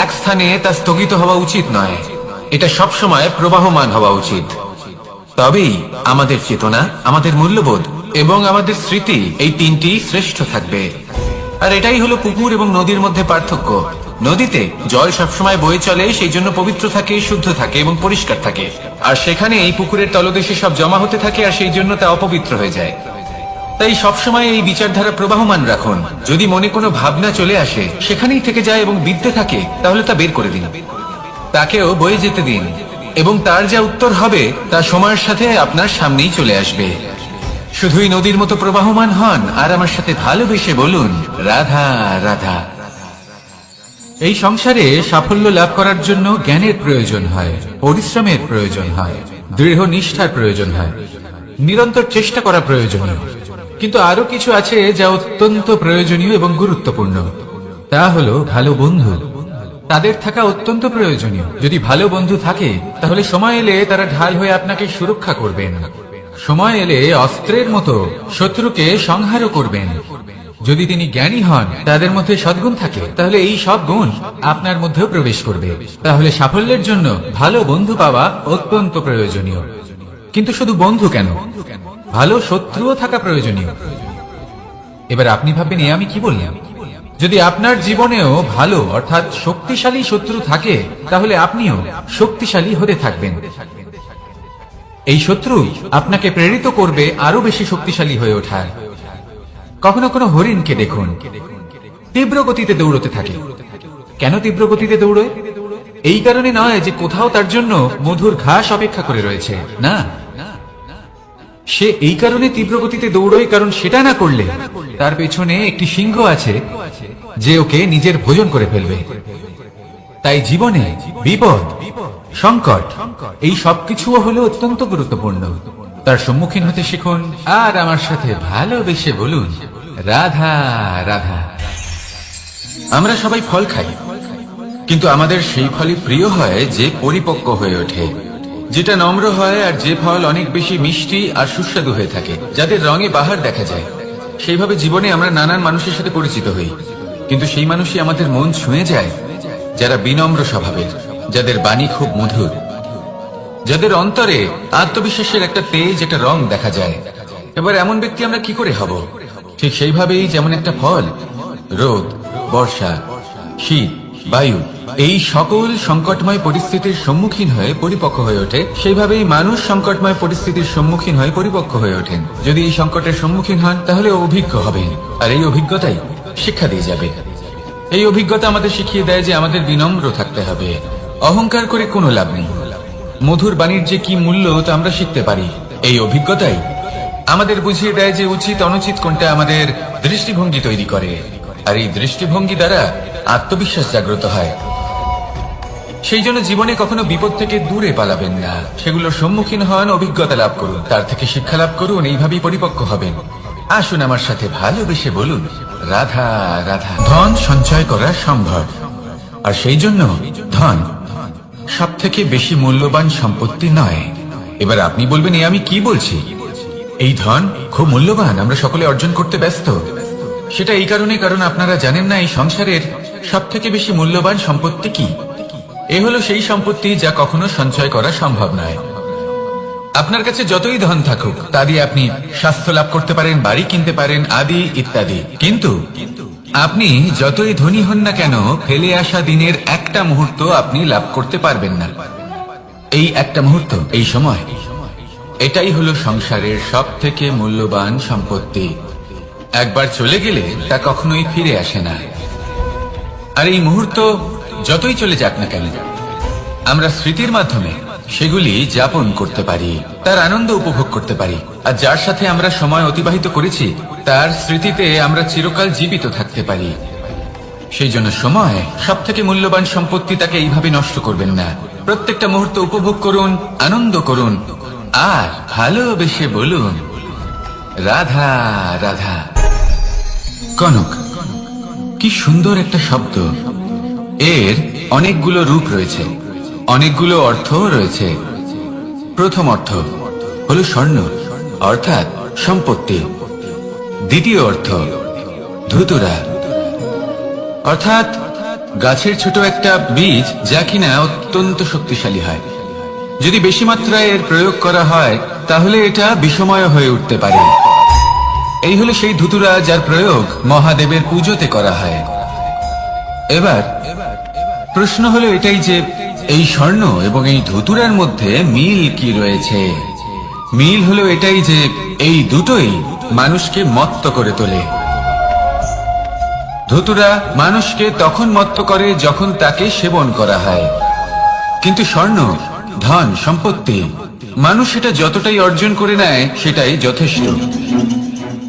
এক স্থানে তা স্থগিত হওয়া উচিত নয়, এটা সবসময় প্রবাহমান হওয়া উচিত। তবেই আমাদের চেতনা, আমাদের মূল্যবোধ এবং আমাদের স্মৃতি, এই তিনটি শ্রেষ্ঠ থাকবে। আর এটাই হলো পুকুর এবং নদীর মধ্যে পার্থক্য। নদীতে জল সবসময় বয়ে চলে, সেই জন্য পবিত্র থাকে, শুদ্ধ থাকে এবং পরিষ্কার থাকে। আর সেখানে এই পুকুরের তলদেশে সব জমা হতে থাকে, আর সেই জন্য তা অপবিত্র হয়ে যায়। তাই সবসময় এই বিচারধারা প্রবাহমান রাখুন। যদি মনে কোনো ভাবনা চলে আসে, সেখানেই থেকে যায় এবং বিদ্যে থাকে, তাহলে তা বের করে দিন, তাকেও বয়ে যেতে দিন, এবং তার যা উত্তর হবে তা সময়ের সাথে আপনার সামনেই চলে আসবে। শুধুই নদীর মতো প্রবাহমান হন আর আমার সাথে ভালোবেসে বলুন, রাধা রাধা। এই সংসারে সাফল্য লাভ করার জন্য জ্ঞানের প্রয়োজন হয়, পরিশ্রমের প্রয়োজন হয়, দৃঢ় নিষ্ঠার প্রয়োজন হয়, নিরন্তর চেষ্টা করা প্রয়োজনীয়। কিন্তু আরো কিছু আছে যা অত্যন্ত প্রয়োজনীয় এবং গুরুত্বপূর্ণ। তা হলো ভালো বন্ধু। তাদের থাকা অত্যন্ত প্রয়োজনীয়। যদি ভালো বন্ধু থাকে তাহলে সময় এলে তারা ঢাল হয়ে আপনাকে সুরক্ষা করবেন। সময় এলে অস্ত্রের মতো শত্রুকে সংহারও করবেন। যদি তিনি জ্ঞানী হন, তাদের মধ্যে সদ্গুণ থাকে, তাহলে এই সব গুণ আপনার মধ্যেও প্রবেশ করবে। তাহলে সাফল্যের জন্য ভালো বন্ধু পাওয়া অত্যন্ত প্রয়োজনীয়। কিন্তু শুধু বন্ধু কেন, ভালো শত্রুও থাকা প্রয়োজনীয়। এবার আপনি ভাববেন, আমি কি বললাম? যদি আপনার জীবনেও ভালো অর্থাৎ শক্তিশালী শত্রু থাকে, তাহলে আপনিও শক্তিশালী হতে থাকবেন। এই শত্রু আপনাকে প্রেরিত করবে আরো বেশি শক্তিশালী হয়ে ওঠার। কখনো কোনো হরিণকে দেখুন, তীব্র গতিতে দৌড়তে থাকে। কেন তীব্র গতিতে দৌড়ে? এই কারণে নয় যে কোথাও তার জন্য মধুর ঘাস অপেক্ষা করে রয়েছে, না। সে এই কারণে তীব্র গতিতে দৌড়য় কারণ সেটা না করলে তার পেছনে একটি সিংহ আছে যে ওকে নিজের ভোজন করে ফেলবে। তাই জীবনে বিপদ, সংকট, এই সবকিছুও হলো অত্যন্ত গুরুত্বপূর্ণ। তার সম্মুখীন হতে শিখুন আর আমার সাথে ভালোবেসে বলুন, রাধা রাধা। আমরা সবাই ফল খাই, কিন্তু আমাদের সেই ফলই প্রিয় হয় যে পরিপক্ক হয়ে ওঠে, যেটা নম্র হয়, আর যে ফল অনেক বেশি মিষ্টি আর সুস্বাদু হয়ে থাকে, যাদের রঙে বাহার দেখা যায়। সেইভাবে জীবনে আমরা নানান মানুষের সাথে পরিচিত হই, কিন্তু সেই মানুষই আমাদের মন ছুঁয়ে যায় যারা বিনম্র স্বভাবের, যাদের বাণী খুব মধুর, যাদের অন্তরে আত্মবিশ্বাসের একটা তেজ, একটা রং দেখা যায়। এবার এমন ব্যক্তি আমরা কি করে হব? ঠিক সেইভাবেই যেমন একটা ফল রোদ, বর্ষা, শীত, বায়ু, এই সকল সংকটময় পরিস্থিতির সম্মুখীন হয়ে পরিপক্ক হয়ে ওঠে, সেইভাবেই মানুষ সংকটময় পরিস্থিতির সম্মুখীন হয়ে পরিপক্ক হয়ে ওঠেন। যদি এই সংকটের সম্মুখীন হন তাহলে অভিজ্ঞ হবেন, আর এই অভিজ্ঞতাই শিক্ষা দিয়ে যাবে। এই অভিজ্ঞতা আমাদের শিখিয়ে দেয় যে আমাদের বিনম্র থাকতে হবে। অহংকার করে কোনো লাভ নেই। মধুর বাণীর যে কি মূল্য তা আমরা শিখতে পারি। এই অভিজ্ঞতাই আমাদের বুঝিয়ে দেয় যে উচিত অনুচিত কোনটা, আমাদের দৃষ্টিভঙ্গি তৈরি করে, আর এই দৃষ্টিভঙ্গি দ্বারা আত্মবিশ্বাস জাগ্রত হয়। সেই জন্য জীবনে কখনো বিপদ থেকে দূরে পালাবেন না, সেগুলোর সম্মুখীন হন, অভিজ্ঞতা লাভ করুন, তার থেকে শিক্ষা লাভ করুন, এইভাবেই পরিপক্ক হবেন। আসুন আমার সাথে ভালোবেসে বলুন, রাধা রাধা। ধন সঞ্চয় করা সম্ভব, আর সেই জন্য ধন সব থেকে বেশি মূল্যবান সম্পত্তি নয়। এবার আপনি বলবেন, এ আমি কি বলছি? এই ধন খুব মূল্যবান, আমরা সকলে অর্জন করতে ব্যস্ত। সেটা এই কারণে, কারণ আপনারা জানেন না এই সংসারের সব থেকে বেশি মূল্যবান সম্পত্তি কি। এ হলো সেই সম্পত্তি যা কখনো সঞ্চয় করা সম্ভব নয়। আপনার কাছে যতই ধন থাকুক তা দিয়ে আপনি স্বাস্থ্য লাভ করতে পারেন, বাড়ি কিনতে পারেন, আদি ইত্যাদি, কিন্তু আপনি যতই ধনী হন না কেন, ফেলে আসা দিনের একটা মুহূর্ত আপনি লাভ করতে পারবেন না। এই একটা মুহূর্ত, এই সময়, এটাই হলো সংসারের সব থেকে মূল্যবান সম্পত্তি। একবার চলে গেলে তা কখনোই ফিরে আসে না। আর এই মুহূর্ত যতই চলে যাক না কেন, আমরা স্মৃতির মাধ্যমে সেগুলি যাপন করতে পারি, তার আনন্দ উপভোগ করতে পারি। আর যার সাথে আমরা সময় অতিবাহিত করেছি তার স্মৃতিতে আমরা চিরকাল জীবিত থাকতে পারি। সেই জন্য সময় সব থেকে মূল্যবান সম্পত্তি, তাকে এইভাবে নষ্ট করবেন না। প্রত্যেকটা মুহূর্ত উপভোগ করুন, আনন্দ করুন, আর ভালোবেসে বলুন, রাধা রাধা। কনক, কি সুন্দর একটা শব্দ। এর অনেকগুলো রূপ রয়েছে, অনেকগুলো অর্থ রয়েছে। প্রথম অর্থ হলো স্বর্ণ, অর্থাৎ সম্পত্তি। দ্বিতীয় অর্থ ধুতুরা, অর্থাৎ গাছের ছোট একটা বীজ, যা কিনা অত্যন্ত শক্তিশালী হয়। যদি বেশি মাত্রায় এর প্রয়োগ করা হয় তাহলে এটা বিষময় হয়ে উঠতে পারে। এই হলো সেই ধুতুরা যার প্রয়োগ মহাদেবের পুজোতে করা হয়। এবার প্রশ্ন হলো এটাই যে এই স্বর্ণ এবং এই ধুতুরার মধ্যে মিল কি রয়েছে? মিল হলো এটাই যে এই দুটোই মানুষকে মত্ত করে তোলে। ধুতুরা মানুষকে তখন মত্ত করে যখন তাকে সেবন করা হয়, কিন্তু স্বর্ণ, ধন, সম্পত্তি, মানুষ এটা যতটাই অর্জন করে নেয় সেটাই যথেষ্ট।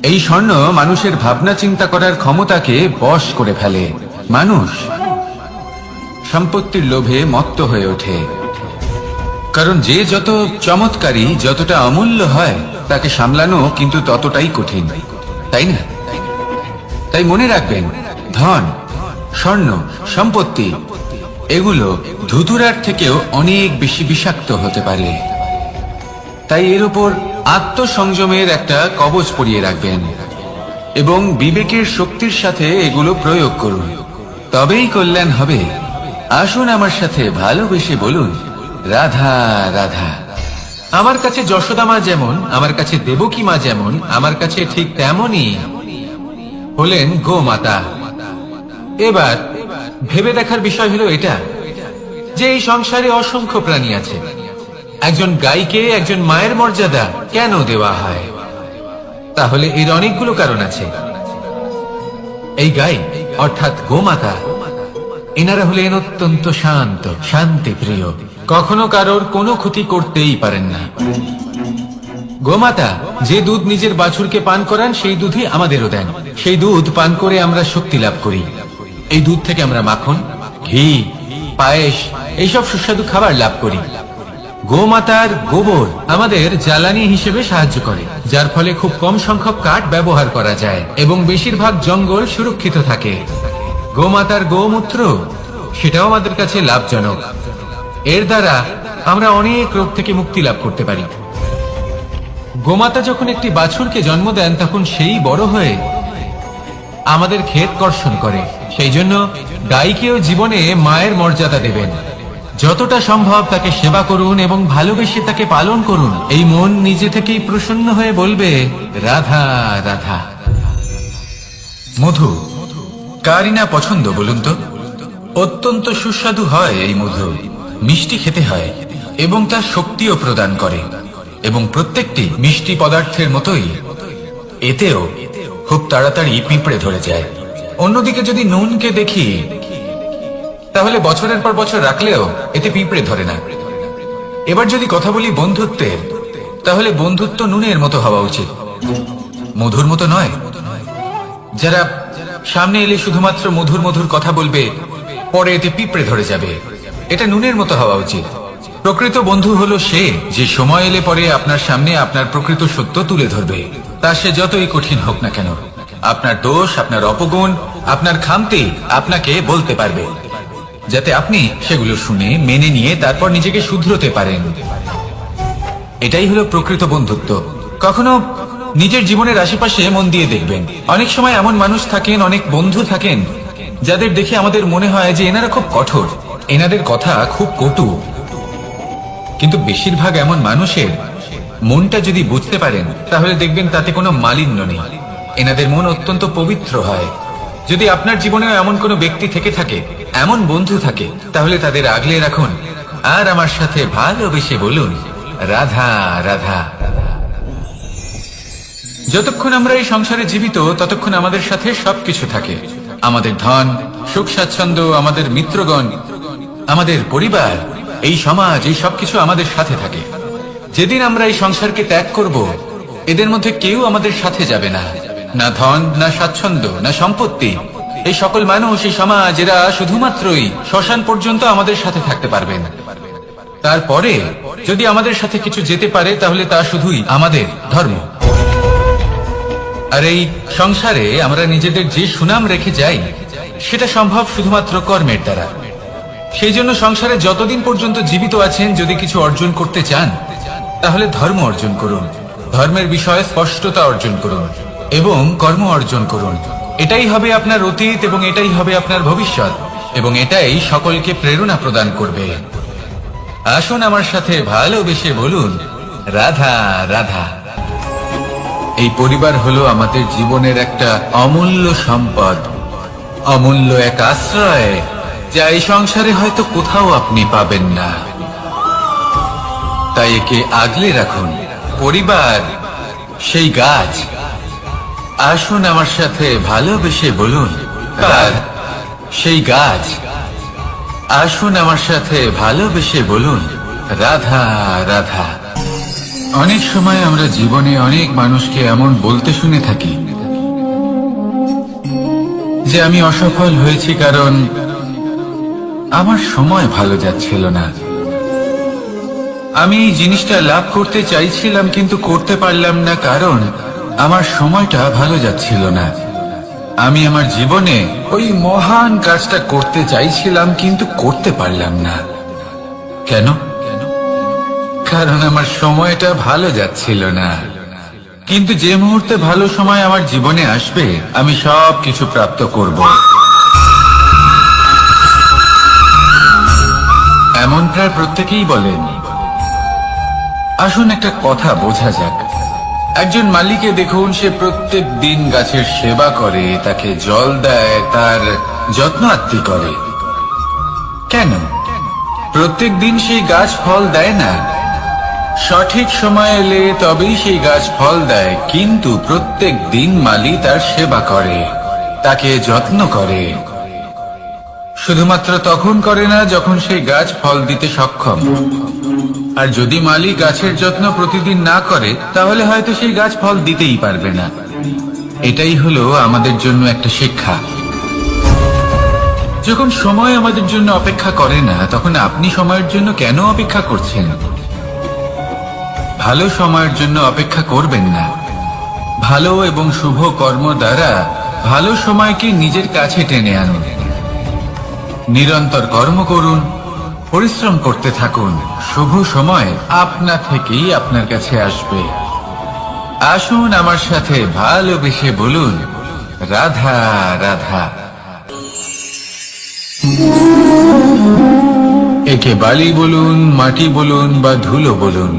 এই স্বর্ণ মানুষের ভাবনা চিন্তা করার ক্ষমতাকে বশ করে ফেলে। মানুষ সম্পত্তির লোভে মত্ত হয়ে ওঠে, কারণ যে যত চমৎকারী, যতটা অমূল্য হয় তাকে সামলানো কিন্তু ততটাই কঠিন, তাই না? তাই মনে রাখবেন, ধন, স্বর্ণ, সম্পত্তি এগুলো ধুতুরার থেকেও অনেক বেশি বিষাক্ত হতে পারে। তাই এর উপর আত্মসংযমের একটা কবচ পরিয়ে রাখবেন এবং বিবেকের শক্তির সাথে এগুলো প্রয়োগ করুন, তবেই কল্যাণ হবে। আসুন আমার সাথে ভালোবেসে বলুন, রাধা রাধা। আমার কাছে যশোদা মা যেমন, আমার কাছে দেবকী মা যেমন, আমার কাছে ঠিক তেমনই হলেন গোমাতা। এবার ভেবে দেখার বিষয় হলো এটা যে এই সংসারে অসংখ্য প্রাণী আছে, একজন গাইকে একজন মায়ের মর্যাদা কেন দেওয়া হয়? তাহলে এর অনেকগুলো কারণ আছে। এই গাই অর্থাৎ গোমাতা, এনারা হলেন অত্যন্ত শান্ত, শান্তি প্রিয়, কখনো কারোর কোনো ক্ষতি করতেই পারেন না। গোমাতা যে দুধ নিজের বাছুরকে পান করান সেই দুধই আমাদেরও দেন। সেই দুধ পান করে আমরা শক্তি লাভ করি। এই দুধ থেকে আমরা মাখন, ঘি, পায়েস, এইসব সুস্বাদু খাবার লাভ করি। গোমাতার গোবর আমাদের জ্বালানি হিসেবে সাহায্য করে, যার ফলে খুব কম সংখ্যক কাঠ ব্যবহার করা যায় এবং বেশিরভাগ জঙ্গল সুরক্ষিত থাকে। গোমাতার গোমূত্র, সেটাও আমাদের কাছে লাভজনক। এর দ্বারা আমরা অনেক রোগ থেকে মুক্তি লাভ করতে পারি। গোমাতা যখন একটি বাছুরকে জন্ম দেন তখন সেই বড় হয়ে আমাদের ক্ষেত কর্ষণ করে। সেই জন্য গাইকেও জীবনে মায়ের মর্যাদা দেবেন। যতটা সম্ভব তাকে সেবা করুন এবং ভালোবেসে তাকে পালন করুন। এই মন নিজে থেকেই প্রসন্ন হয়ে বলবে, রাধা রাধা। মধু কারই না পছন্দ বলুন তো? অত্যন্ত সুস্বাদু হয় এই মধু, মিষ্টি খেতে হয় এবং তা শক্তিও প্রদান করে। এবং প্রত্যেকটি মিষ্টি পদার্থের মতোই এতেও খুব তাড়াতাড়ি পিঁপড়ে ধরে যায়। অন্যদিকে যদি নুনকে দেখি তাহলে বছরের পর বছর রাখলেও এতে পিঁপড়ে ধরে না। এবার যদি কথা বলি বন্ধুত্বের, তাহলে বন্ধুত্ব নুনের মতো হওয়া উচিত, মধুর মতো নয়। যারা সামনে এলে শুধুমাত্র মধুর মধুর কথা বলবে, পরে এতে পিঁপড়ে ধরে যাবে। এটা নুনের মতো হওয়া উচিত। প্রকৃত বন্ধু হলো সে যে সময় এলে পরে আপনার সামনে আপনার প্রকৃত সত্য তুলে ধরবে, তা সে যতই কঠিন হোক না কেন। আপনার দোষ, আপনার অপগুণ, আপনার খামতি আপনাকে বলতে পারবে, যাতে আপনি সেগুলো শুনে মেনে নিয়ে তারপর নিজেকে শুধরোতে পারেন। এটাই হলো প্রকৃত বন্ধুত্ব। কখনো নিজের জীবনের আশেপাশে মন দিয়ে দেখবেন, অনেক সময় এমন মানুষ থাকেন, অনেক বন্ধু থাকেন যাদের দেখে আমাদের মনে হয় যে এনারা খুব কঠোর, এনাদের কথা খুব কটু। কিন্তু বেশিরভাগ এমন মানুষের মনটা যদি বুঝতে পারেন তাহলে দেখবেন তাতে কোনো মালিন্য নেই, এনাদের মন অত্যন্ত পবিত্র হয়। যদি আপনার জীবনেও এমন কোনো ব্যক্তি থেকে থাকে, এমন বন্ধু থাকে, তাহলে তাদের আগলে রাখুন আর আমার সাথে ভালোবেসে বলুন, রাধা রাধা। যতক্ষণ আমরা এই সংসারে জীবিত ততক্ষণ আমাদের সাথে সবকিছু থাকে, আমাদের ধন, সুখ স্বাচ্ছন্দ্য, আমাদের মিত্রগণ, আমাদের পরিবার, এই সমাজ, এই সবকিছু আমাদের সাথে থাকে। যেদিন আমরা এই সংসারকে ত্যাগ করব, এদের মধ্যে কেউ আমাদের সাথে যাবে না, না ধন, না স্বাচ্ছন্দ্য, না সম্পত্তি। এই সকল মানুষ, এই সমাজ, এরা শুধুমাত্রই শ্মশান পর্যন্ত আমাদের সাথে থাকতে পারবেন। তারপরে যদি আমাদের সাথে কিছু যেতে পারে তাহলে তা শুধুই আমাদের ধর্ম। আর এই সংসারে আমরা নিজেদের যে সুনাম রেখে যাই সেটা সম্ভব শুধুমাত্র কর্মের দ্বারা। সেই জন্য সংসারে যতদিন পর্যন্ত জীবিত আছেন, যদি কিছু অর্জন করতে চান তাহলে ধর্ম অর্জন করুন, ধর্মের বিষয়ে স্পষ্টতা অর্জন করুন এবং কর্ম অর্জন করুন। এটাই হবে আপনার অতীত এবং এটাই হবে আপনার ভবিষ্যৎ, এবং এটাই সকলকে প্রেরণা প্রদান করবে। আসুন আমার সাথে ভালোবেসে বলুন, রাধা রাধা। এই পরিবার হলো আমাদের জীবনের একটা অমূল্য সম্পদ, অমূল্য এক আশ্রয়, যা এই সংসারে হয়তো কোথাও আপনি পাবেন না। তাই একে আগলে রাখুন। পরিবার সেই গাছ। আসুন আমার সাথে ভালোবেসে বলুন, তার সেই গাছ। আসুন আমার সাথে ভালোবেসে বলুন, রাধা রাধা। অনেক সময় আমরা জীবনে অনেক মানুষকে এমন বলতে শুনে থাকি যে আমি অসফল হয়েছি কারণ আমার সময় ভালো যাচ্ছিল না, আমি এই জিনিসটা লাভ করতে চাইছিলাম কিন্তু করতে পারলাম না কারণ আমার সময়টা ভালো যাচ্ছিল না, আমি আমার জীবনে ওই মহান কাজটা করতে চাইছিলাম কিন্তু করতে পারলাম না। কেন? কারণ আমার সময়টা ভালো যাচ্ছিল না। কিন্তু যে মুহূর্তে ভালো সময় আমার জীবনে আসবে, আমি সব কিছু প্রাপ্ত করব। এমন প্রায় প্রত্যেকেই বলেন। আসুন একটা কথা বোঝা যাক। একজন মালিকে দেখুন, সে প্রত্যেক দিন গাছের সেবা করে, তাকে জল দেয়, তার যত্ন আত্তি করে। কেন? প্রত্যেক দিন সেই গাছ ফল দেয় না, সঠিক সময় এলে তবেই সেই গাছ ফল দেয়, কিন্তু প্রত্যেক দিন মালি তার সেবা করে, তাকে যত্ন করে। শুধুমাত্র তখন করে না যখন সেই গাছ ফল দিতে সক্ষম। আর যদি মালি গাছের যত্ন প্রতিদিন না করে তাহলে হয়তো সেই গাছ ফল দিতেই পারবে না। এটাই হলো আমাদের জন্য একটা শিক্ষা। যখন সময় আমাদের জন্য অপেক্ষা করে না, তখন আপনি সময়ের জন্য কেন অপেক্ষা করছেন? ভালো সময়ের জন্য অপেক্ষা করবেন না। ভালো এবং শুভ কর্ম দ্বারা ভালো সময়কে নিজের কাছে টেনে আনুন। নিরন্তর কর্ম করুন, পরিশ্রম করতে থাকুন, শুভ সময় আপনা থেকেই আপনার কাছে আসবে। আসুন আমার সাথে ভালোবেসে বলুন, রাধা রাধা। একে বালি বলুন, মাটি বলুন বা ধুলো বলুন,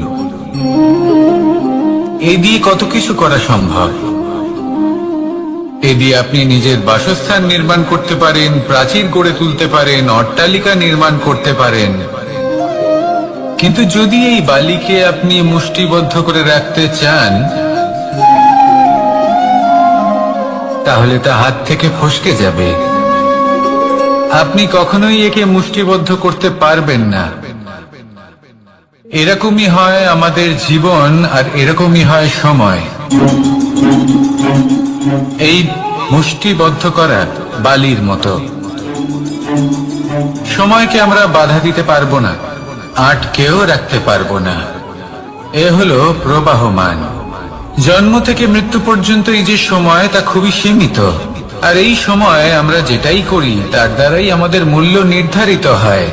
এ দিয়ে কত কিছু করা সম্ভব। এ দিয়ে আপনি নিজের বাসস্থান নির্মাণ করতে পারেন, প্রাচীর গড়ে তুলতে পারেন, অট্টালিকা নির্মাণ করতে পারেন। কিন্তু যদি এই বালিকে আপনি মুষ্টিবদ্ধ করে রাখতে চান, তাহলে তা হাত থেকে ফসকে যাবে। আপনি কখনোই একে মুষ্টিবদ্ধ করতে পারবেন না। এরকমই হয় আমাদের জীবন, আর এরকমই হয় সময়। এই মুষ্টিবদ্ধ করা বালির মতো। সময়কে আমরা বাধা দিতে পারবো না, আটকেও রাখতে পারবো না। এ হলো প্রবাহমান। জন্ম থেকে মৃত্যু পর্যন্ত এই যে সময়, তা খুবই সীমিত। আর এই সময় আমরা যেটাই করি তার দ্বারাই আমাদের মূল্য নির্ধারিত হয়।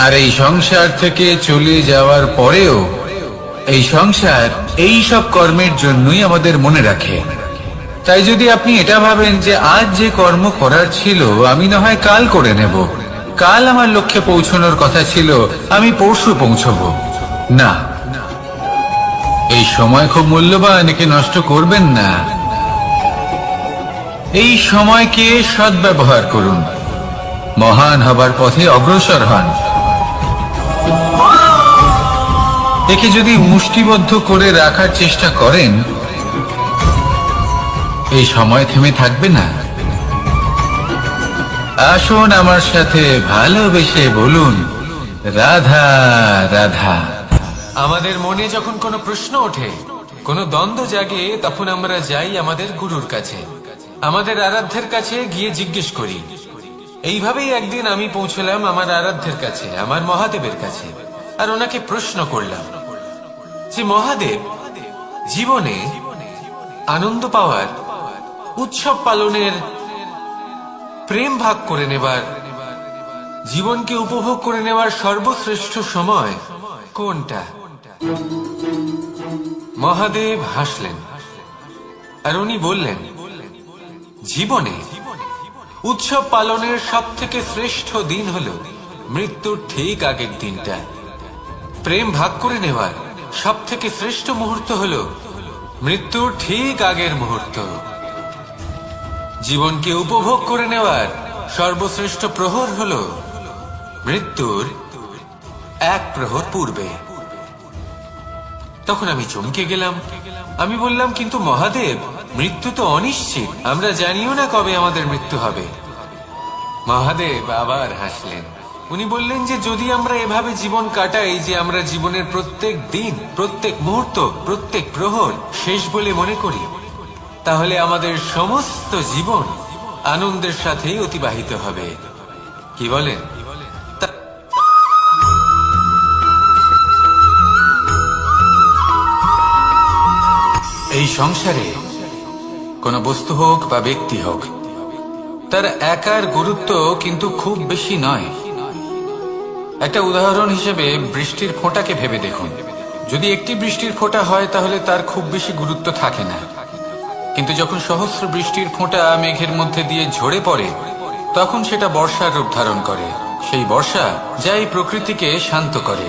আর এই সংসার থেকে চলে যাওয়ার পরেও এই সংসার এই সব কর্মের জন্যই আমাদের মনে রাখে। তাই যদি আপনি এটা ভাবেন যে আজ যে কর্ম করার ছিল আমি না হয় কাল করে নেব, কাল আমার লক্ষ্যে পৌঁছানোর কথা ছিল আমি পরশু পৌঁছবো, না, এই সময় খুব মূল্যবান, একে নষ্ট করবেন না। এই সময়কে সদ্ব্যবহার করুন, মহান হবার পথে অগ্রসর হন। একে যদি মুষ্টিবদ্ধ করে রাখার চেষ্টা করেন, এই সময় থেমে থাকবে না। আসুন আমার সাথে ভালোবেসে বলুন, রাধা রাধা। আমাদের মনে যখন কোনো প্রশ্ন ওঠে, কোনো দ্বন্দ্ব জাগে, তখন আমরা যাই আমাদের গুরুর কাছে, আমাদের আরাধ্যের কাছে গিয়ে জিজ্ঞেস করি। এইভাবেই একদিন আমি পৌঁছলাম আমার আরাধ্যের কাছে, আমার মহাদেবের কাছে, আর ওনাকে প্রশ্ন করলাম যে মহাদেব, জীবনে আনন্দ পাওয়ার, উৎসব পালনের, প্রেম ভাগ করে নেবার, জীবনকে উপভোগ করে নেওয়ার সর্বশ্রেষ্ঠ সময় কোনটা? মহাদেব হাসলেন আর উনি বললেন, জীবনে উৎসব পালনের সব থেকে শ্রেষ্ঠ দিন হলো মৃত্যুর ঠিক আগের দিনটা। প্রেম ভাগ করে নেওয়ার সব থেকে শ্রেষ্ঠ মুহূর্ত হলো মৃত্যুর ঠিক আগের মুহূর্ত। জীবনকে উপভোগ করে নেওয়ার সর্বশ্রেষ্ঠ প্রহর হলো মৃত্যুর এক প্রহর পূর্বে। তখন আমি চমকে গেলাম। আমি বললাম, কিন্তু মহাদেব, মৃত্যু তো অনিশ্চিত, আমরা জানিও না কবে আমাদের মৃত্যু হবে। মহাদেব আবার হাসলেন। উনি বললেন যে যদি আমরা এভাবে জীবন কাটাই যে আমরা জীবনের প্রত্যেক দিন, প্রত্যেক মুহূর্ত, প্রত্যেক প্রহর শেষ বলে মনে করি, তাহলে আমাদের সমস্ত জীবন আনন্দের সাথেই অতিবাহিত হবে। কি বলেন? এই সংসারে কোন বস্তু হোক বা ব্যক্তি হোক, তার একার গুরুত্ব কিন্তু খুব বেশি নয়। একটা উদাহরণ হিসেবে বৃষ্টির ফোঁটাকে ভেবে দেখুন। যদি একটি বৃষ্টির ফোঁটা হয় তাহলে তার খুব বেশি গুরুত্ব থাকে না, কিন্তু যখন সহস্র বৃষ্টির ফোঁটা মেঘের মধ্যে দিয়ে ঝরে পড়ে, তখন সেটা বর্ষার রূপ ধারণ করে। সেই বর্ষা যা এই প্রকৃতিকে শান্ত করে।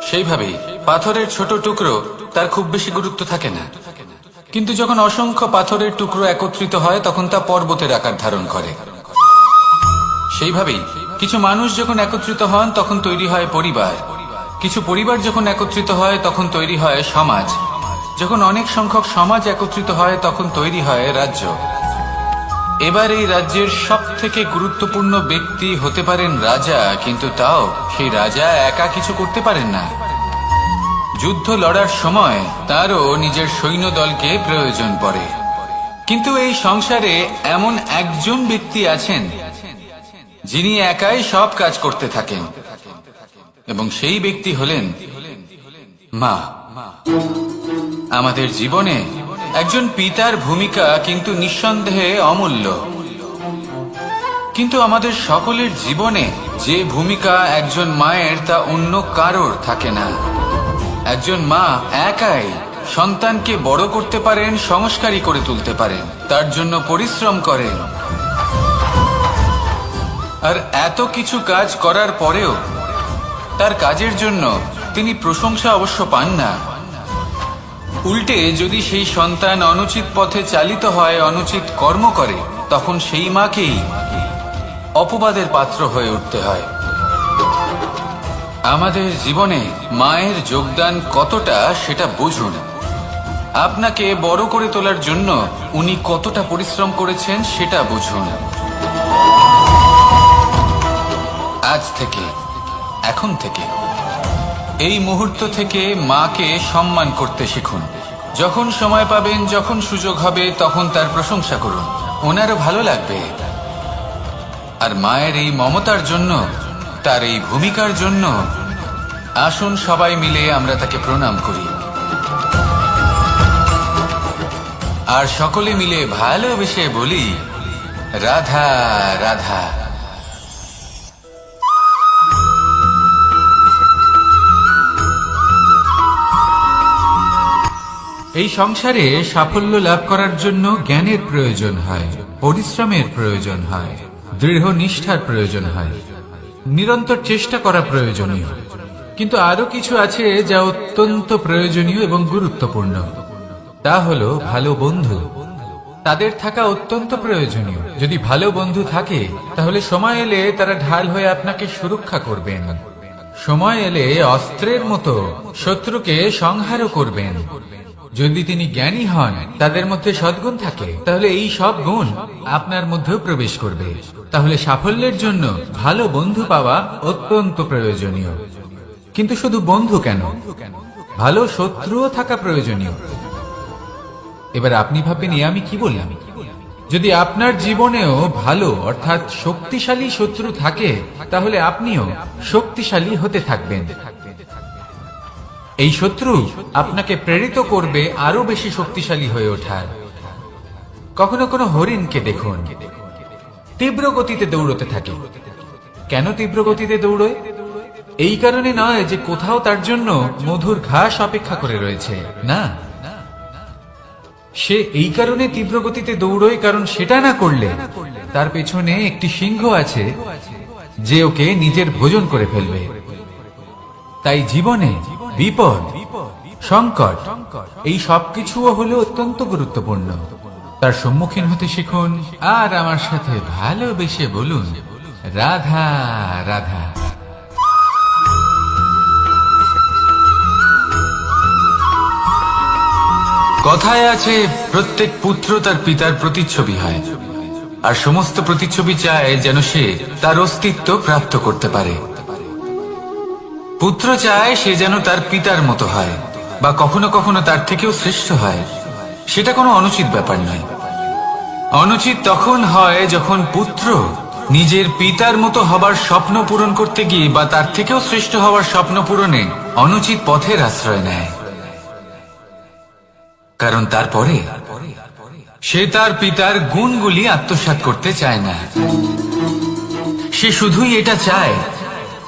সেইভাবেই পাথরের ছোট টুকরো, তার খুব বেশি গুরুত্ব থাকে না, কিন্তু যখন অসংখ্য পাথরের টুকরো একত্রিত হয় তখন তা পর্বতের আকার ধারণ করে। সেইভাবেই কিছু মানুষ যখন একত্রিত হন তখন তৈরি হয় পরিবার, কিছু পরিবার যখন একত্রিত হয় তখন তৈরি হয় সমাজ, যখন অনেক সংখ্যক সমাজ একত্রিত হয় তখন তৈরি হয় রাজ্য। এবার এই রাজ্যের সব থেকে গুরুত্বপূর্ণ ব্যক্তি হতে পারেন রাজা, কিন্তু তাও সেই রাজা একা কিছু করতে পারেন না। যুদ্ধ লড়ার সময় তারও নিজের সৈন্যদলকে প্রয়োজন পড়ে। কিন্তু এই সংসারে এমন একজন ব্যক্তি আছেন যিনি একাই সব কাজ করতে থাকেন, এবং সেই ব্যক্তি হলেন মা। আমাদের জীবনে একজন পিতার ভূমিকা কিন্তু নিঃসন্দেহে অমূল্য, কিন্তু আমাদের সকলের জীবনে যে ভূমিকা একজন মায়ের তা অন্য কারোর থাকে না। একজন মা একাই সন্তানকে বড় করতে পারেন, সংস্কারী করে তুলতে পারেন, তার জন্য পরিশ্রম করেন। আর এত কিছু কাজ করার পরেও তার কাজের জন্য তিনি প্রশংসা অবশ্য পান না। উল্টে যদি সেই সন্তান অনুচিত পথে চালিত হয়, অনুচিত কর্ম করে, তখন সেই মাকেই অপবাদের পাত্র হয়ে উঠতে হয়। আমাদের জীবনে মায়ের যোগদান কতটা সেটা বুঝুন। আপনাকে বড় করে তোলার জন্য উনি কতটা পরিশ্রম করেছেন সেটা বুঝুন। আজ থেকে, এখন থেকে, এই মুহূর্ত থেকে মাকে সম্মান করতে শিখুন। যখন সময় পাবেন, যখন সুযোগ হবে, তখন তার প্রশংসা করুন, ওনারও ভালো লাগবে। আর মায়ের এই মমতার জন্য, তার এই ভূমিকার জন্য আসুন সবাই মিলে আমরা তাকে প্রণাম করি আর সকলে মিলে ভালোবেসে বলি, রাধা রাধা। এই সংসারে সাফল্য লাভ করার জন্য জ্ঞানের প্রয়োজন হয়, পরিশ্রমের প্রয়োজন হয়, দৃঢ় নিষ্ঠার প্রয়োজন হয়, নিরন্তর চেষ্টা করা প্রয়োজনীয়। কিন্তু আরো কিছু আছে যা অত্যন্ত প্রয়োজনীয় এবং গুরুত্বপূর্ণ। তা হলো ভালো বন্ধু। তাদের থাকা অত্যন্ত প্রয়োজনীয়। যদি ভালো বন্ধু থাকে তাহলে সময় এলে তারা ঢাল হয়ে আপনাকে সুরক্ষা করবেন। সময় এলে অস্ত্রের মতো শত্রুকে সংহারও করবেন। যদি তিনি জ্ঞানী হন, তাদের মধ্যে সদ্গুণ থাকে, তাহলে এই সব গুণ আপনার মধ্যেও প্রবেশ করবে। তাহলে সাফল্যের জন্য ভালো বন্ধু পাওয়া অত্যন্ত প্রয়োজনীয়। কিন্তু শুধু বন্ধু কেন, ভালো শত্রুও থাকা প্রয়োজনীয়। এবার আপনি ভাববেন, আমি কি বললাম? যদি আপনার জীবনেও ভালো অর্থাৎ শক্তিশালী শত্রু থাকে, তাহলে আপনিও শক্তিশালী হতে থাকবেন। এই শত্রু আপনাকে প্রেরিত করবে আরো বেশি শক্তিশালী হয়ে ওঠার। কখনো কোনো হরিণকে দেখুন, তীব্র গতিতে দৌড়তে থাকে। কেন তীব্র গতিতে দৌড়য়? এই কারণে নয় যে কোথাও তার জন্য মধুর ঘাস অপেক্ষা করে রয়েছে, না। সে এই কারণে তীব্র গতিতে দৌড়য় কারণ সেটা না করলে তার পেছনে একটি সিংহ আছে যে ওকে নিজের ভোজন করে ফেলবে। তাই জীবনে বিপদ, সংকট, এই সবকিছুও হলো অত্যন্ত গুরুত্বপূর্ণ। তার সম্মুখীন হতে শিখুন আর আমার সাথে ভালোবেসে বলুন, রাধা রাধা। কথায় আছে, প্রত্যেক পুত্র তার পিতার প্রতিচ্ছবি হয়, আর সমস্ত প্রতিচ্ছবি চায় যেন সে তার অস্তিত্ব প্রাপ্ত করতে পারে। পুত্র চায় সে যেন তার পিতার মতো হয়, বা কখনো কখনো তার থেকেও শ্রেষ্ঠ হয়। সেটা কোনো অনুচিত ব্যাপার নয়। অনুচিত তখন হয় যখন পুত্র নিজের পিতার মতো হবার স্বপ্ন পূরণ করতে গিয়ে বা তার থেকেও শ্রেষ্ঠ হওয়ার স্বপ্ন পূরণে অনুচিত পথের আশ্রয় নেয়। কারণ তারপরে সে তার পিতার গুণগুলি আত্মসাৎ করতে চায় না। সে শুধুই এটা চায়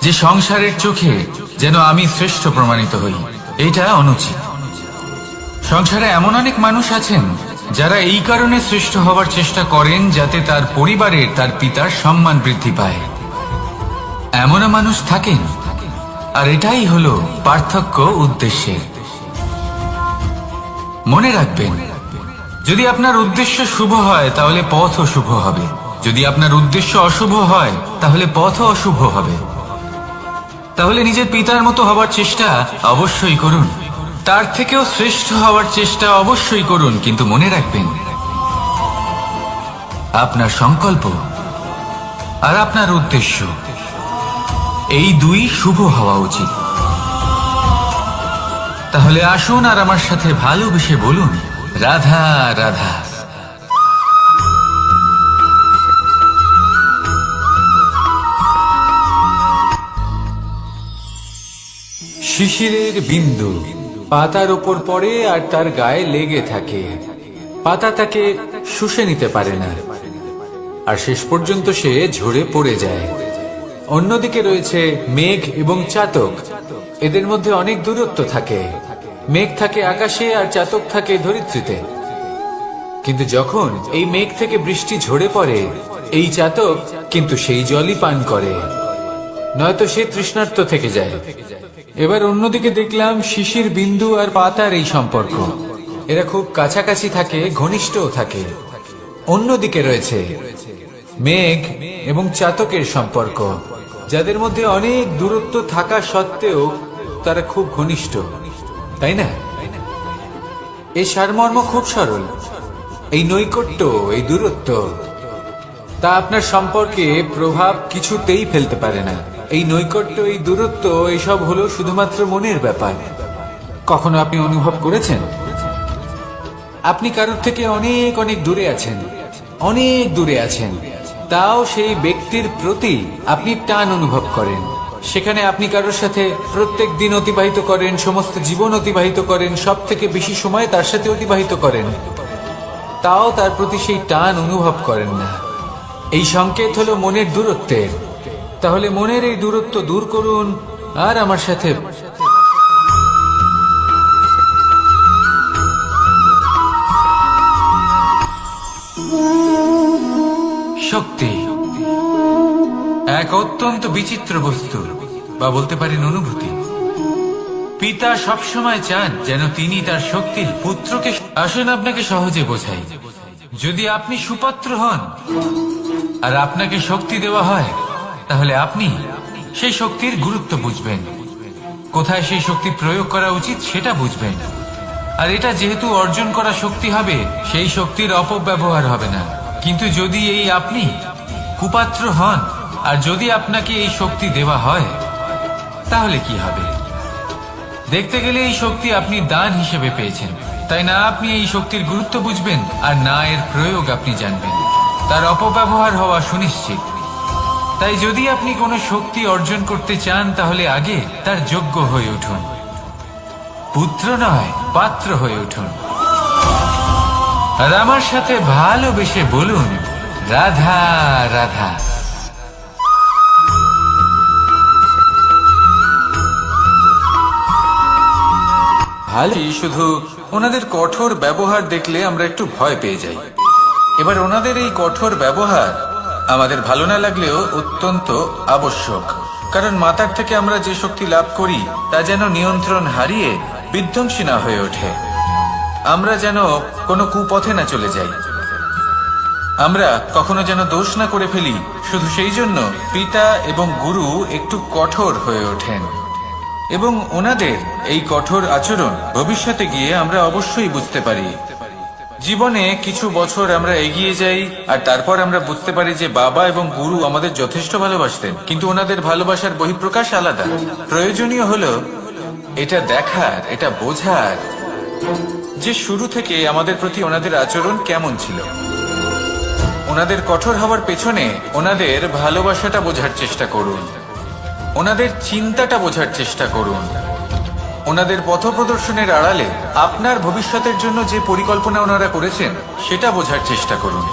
যে সংসারের চোখে যেন আমি শ্রেষ্ঠ প্রমাণিত হই। এটা অনুচিত। সংসারে এমন অনেক মানুষ আছেন যারা এই কারণে শ্রেষ্ঠ হওয়ার চেষ্টা করেন যাতে তার পরিবারের, তার পিতার সম্মান বৃদ্ধি পায়। এমনও মানুষ থাকেন, আর এটাই হলো পার্থক্য উদ্দেশ্যের। মনে রাখবেন, যদি আপনার উদ্দেশ্য শুভ হয় তাহলে পথও শুভ হবে। যদি আপনার উদ্দেশ্য অশুভ হয় তাহলে পথও অশুভ হবে। তাহলে নিজের পিতার মতো হবার চেষ্টা অবশ্যই করুন, তার থেকেও শ্রেষ্ঠ হওয়ার চেষ্টা অবশ্যই করুন। কিন্তু মনে রাখবেন, আপনার সংকল্প আর আপনার উদ্দেশ্য এই দুই শুভ হওয়া উচিত। তাহলে আসুন আর আমার সাথে ভালোবেসে বলুন, রাধা রাধা। শিশিরের বিন্দু পাতার ওপর পড়ে আর তার গায়ে লেগে থাকে। পাতা তাকে শুষে নিতে পারে না, আর শেষ পর্যন্ত সে ঝরে পড়ে যায়। অন্যদিকে রয়েছে মেঘ এবং চাতক। এদের মধ্যে অনেক দূরত্ব থাকে। মেঘ থাকে আকাশে আর চাতক থাকে ধরিত্রীতে। কিন্তু যখন এই মেঘ থেকে বৃষ্টি ঝরে পড়ে, এই চাতক কিন্তু সেই জলই পান করে, নয়তো সে তৃষ্ণার্ত থেকে যায়। এবার অন্যদিকে দেখলাম শিশির বিন্দু আর পাতার এই সম্পর্ক। এরা খুব কাছাকাছি থাকে, ঘনিষ্ঠও থাকে। অন্যদিকে রয়েছে মেঘ এবং চাতকের সম্পর্ক, যাদের মধ্যে অনেক দূরত্ব থাকা সত্ত্বেও তারা খুব ঘনিষ্ঠ, তাই না? এই সারমর্ম খুব সরল। এই নৈকট্য, এই দূরত্ব, তা আপনার সম্পর্কে প্রভাব কিছুতেই ফেলতে পারে না। এই নৈকট্য, এই দূরত্ব, এসব হলো শুধুমাত্র মনের ব্যাপার। কখনো আপনি অনুভব করেছেন আপনি কারোর থেকে অনেক অনেক দূরে আছেন, অনেক দূরে আছেন, তাও সেই ব্যক্তির প্রতি আপনি টান অনুভব করেন। সেখানে আপনি কারোর সাথে প্রত্যেক দিন অতিবাহিত করেন, সমস্ত জীবন অতিবাহিত করেন, সব থেকে বেশি সময় তার সাথে অতিবাহিত করেন, তাও তার প্রতি সেই টান অনুভব করেন না। এই সংকেত হলো মনের দূরত্বের। তাহলে মনের এই দূরত্ব দূর করুন আর আমার সাথে শক্তি এক অত্যন্ত বিচিত্র বস্তু, বা বলতে পারেন অনুভূতি। পিতা সবসময় চান যেন তিনি তার শক্তির পুত্রকে। আসুন আপনাকে সহজে বোঝাই। যদি আপনি সুপাত্র হন আর আপনাকে শক্তি দেওয়া হয়, তাহলে আপনি সেই শক্তির গুরুত্ব বুঝবেন, কোথায় সেই শক্তি প্রয়োগ করা উচিত সেটা বুঝবেন। আর এটা যেহেতু অর্জন করা শক্তি হবে, সেই শক্তির অপব্যবহার হবে না। কিন্তু যদি এই আপনি কুপাত্র হন আর যদি আপনাকে এই শক্তি দেওয়া হয়, তাহলে কি হবে? দেখতে গেলে এই শক্তি আপনি দান হিসেবে পেয়েছেন, তাই না আপনি এই শক্তির গুরুত্ব বুঝবেন আর না এর প্রয়োগ আপনি জানবেন। তার অপব্যবহার হওয়া সুনিশ্চিত। তাই যদি আপনি কোনো শক্তি অর্জন করতে চান, তাহলে আগে তার যোগ্য হয়ে উঠুন। পুত্র নয়, পাত্র হয়ে উঠুন। আর আমার সাথে ভালোবেসে বলুন, রাধা রাধা। ভালোই, শুধু ওনাদের কঠোর ব্যবহার দেখলে আমরা একটু ভয় পেয়ে যাই। এবার ওনাদের এই কঠোর ব্যবহার আমাদের ভালো না লাগলেও অত্যন্ত আবশ্যক, কারণ মাতার থেকে আমরা যে শক্তি লাভ করি তা যেন নিয়ন্ত্রণ হারিয়ে বিধ্বংসী না হয়ে ওঠে। আমরা যেন কোনো কুপথে না চলে যাই, আমরা কখনো যেন দোষ না করে ফেলি। শুধু সেই জন্য পিতা এবং গুরু একটু কঠোর হয়ে ওঠেন, এবং ওনাদের এই কঠোর আচরণ ভবিষ্যতে গিয়ে আমরা অবশ্যই বুঝতে পারি। জীবনে কিছু বছর আমরা এগিয়ে যাই আর তারপর আমরা বুঝতে পারি যে বাবা এবং গুরু আমাদের যথেষ্ট ভালোবাসতেন, কিন্তু ওনাদের ভালোবাসার বহিঃপ্রকাশ আলাদা। প্রয়োজনীয় হলো এটা দেখার, এটা বোঝার যে শুরু থেকে আমাদের প্রতি ওনাদের আচরণ কেমন ছিল। ওনাদের কঠোর হওয়ার পেছনে ওনাদের ভালোবাসাটা বোঝার চেষ্টা করুন, ওনাদের চিন্তাটা বোঝার চেষ্টা করুন, ওনাদের পথপ্রদর্শনের আড়ালে আপনার ভবিষ্যতের জন্য যে পরিকল্পনা ওনারা করেছেন সেটা বোঝার চেষ্টা করুন।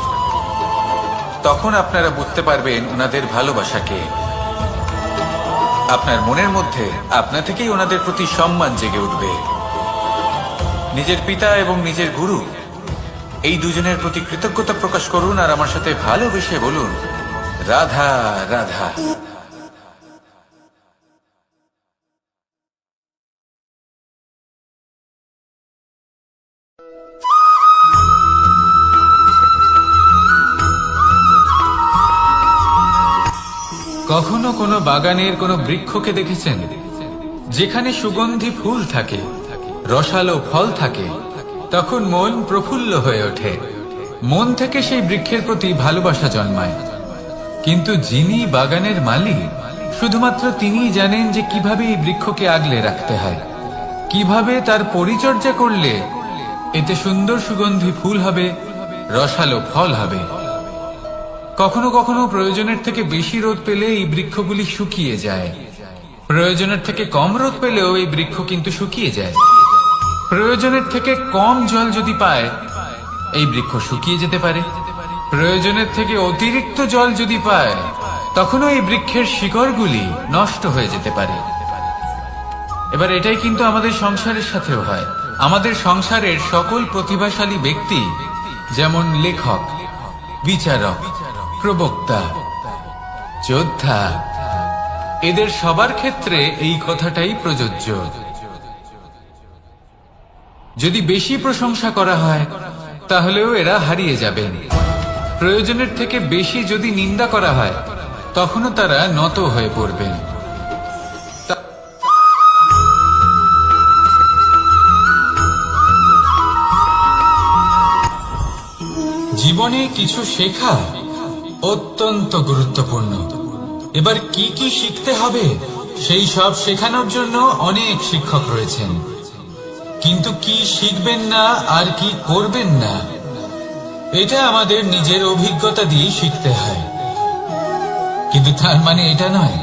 তখন আপনারা বুঝতে পারবেন ওনাদের ভালোবাসাকে। আপনার মনের মধ্যে আপনা থেকেই ওনাদের প্রতি সম্মান জেগে উঠবে। নিজের পিতা এবং নিজের গুরু এই দুজনের প্রতি কৃতজ্ঞতা প্রকাশ করুন আর আমার সাথে ভালোবেসে বলুন, রাধা রাধা। কখনো কোনো বাগানের কোনো বৃক্ষকে দেখেছেন যেখানে সুগন্ধি ফুল থাকে, রসালো ফল থাকে? তখন মন প্রফুল্ল হয়ে ওঠে, মন থেকে সেই বৃক্ষের প্রতি ভালোবাসা জন্মায়। কিন্তু যিনি বাগানের মালিক, শুধুমাত্র তিনিই জানেন যে কিভাবে এই বৃক্ষকে আগলে রাখতে হয়, কিভাবে তার পরিচর্যা করলে এতে সুন্দর সুগন্ধি ফুল হবে, রসালো ফল হবে। কখনো কখনো প্রয়োজনের থেকে বেশি রোদ পেলে এই বৃক্ষগুলি শুকিয়ে যায়, প্রয়োজনের থেকে কম রোদ পেলেও এই বৃক্ষ কিন্তু শুকিয়ে যায়। প্রয়োজনের থেকে কম জল যদি পায়, এই বৃক্ষ শুকিয়ে যেতে পারে। প্রয়োজনের থেকে অতিরিক্ত জল যদি পায়, তখনও এই বৃক্ষের শিকড়গুলি নষ্ট হয়ে যেতে পারে। এবার এটাই কিন্তু আমাদের সংসারের সাথেও হয়। আমাদের সংসারের সকল প্রতিভাশালী ব্যক্তি, যেমন লেখক, বিচারক, প্রবক্তা, যোদ্ধা, এদের সবার ক্ষেত্রে এই কথাটাই প্রযোজ্য। যদি বেশি প্রশংসা করা হয়, তাহলেও এরা হারিয়ে যাবেন। প্রয়োজনের থেকে বেশি যদি নিন্দা করা হয়, তখনও তারা নত হয়ে পড়বেন। জীবনে কিছু শেখা অত্যন্ত গুরুত্বপূর্ণ। এবার কি কি শিখতে হবে, সেই সব শেখানোর জন্য অনেক শিক্ষক রয়েছেন, কিন্তু কি শিখবেন না আর কি করবেন না, এটা আমাদের নিজের অভিজ্ঞতা দিয়ে শিখতে হয়। কিন্তু তার মানে এটা নয়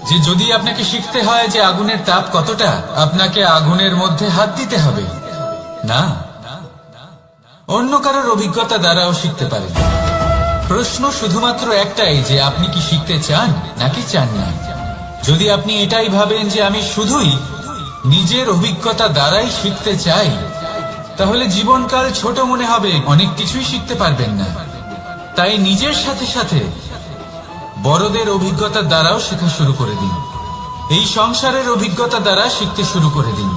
যে যদি আপনাকে শিখতে হয় যে আগুনের তাপ কতটা, আপনাকে আগুনের মধ্যে হাত দিতে হবে। না, অন্য কারোর অভিজ্ঞতা দ্বারাও শিখতে পারেন। প্রশ্ন শুধুমাত্র একটাই যে আপনি কি শিখতে চান নাকি চান না। যদি আপনি এটাই ভাবেন যে আমি শুধুই নিজের অভিজ্ঞতা দ্বারাই শিখতে চাই, তাহলে জীবনকাল ছোট মনে হবে, অনেক কিছুই শিখতে পারবেন না। তাই নিজের সাথে সাথে বড়দের অভিজ্ঞতা দ্বারাও শেখা শুরু করে দিন। এই সংসারের অভিজ্ঞতা দ্বারা শিখতে শুরু করে দিন।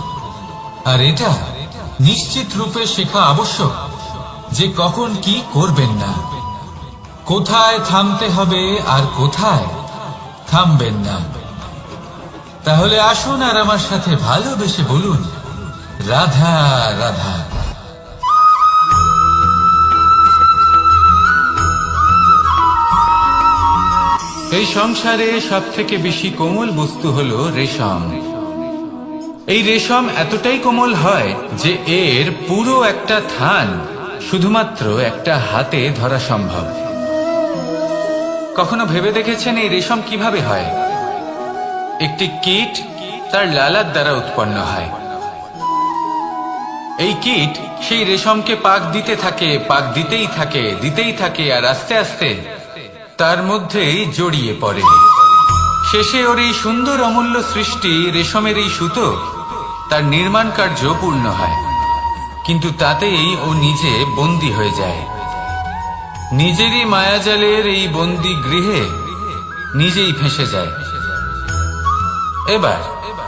আর এটা নিশ্চিত রূপে শেখা আবশ্যক যে কখন কি করবেন না, কোথায় থামতে হবে আর কোথায় থামবেন না। তাহলে আসুন আর আমার সাথে ভালোবেসে বলুন, রাধা রাধা। এই সংসারে সব থেকে বেশি কোমল বস্তু হলো রেশম। এই রেশম এতটাই কোমল হয় যে এর পুরো একটা থান শুধুমাত্র একটা হাতে ধরা সম্ভব। কখনো ভেবে দেখেছেন এই রেশম কিভাবে হয়? একটি কীট তার লালার দ্বারা উৎপন্ন হয়। এই কীট সেই রেশমকে পাক দিতে থাকে, পাক দিতেই থাকে আর আস্তে আস্তে তার মধ্যেই জড়িয়ে পড়ে। শেষে ওর এই সুন্দর অমূল্য সৃষ্টি রেশমের এই সুতো তার নির্মাণ কার্য পূর্ণ হয়, কিন্তু তাতেই ও নিজে বন্দী হয়ে যায়। নিজেরই মায়াজালের এই বন্দী গৃহে নিজেই ফেঁসে যায়। এবার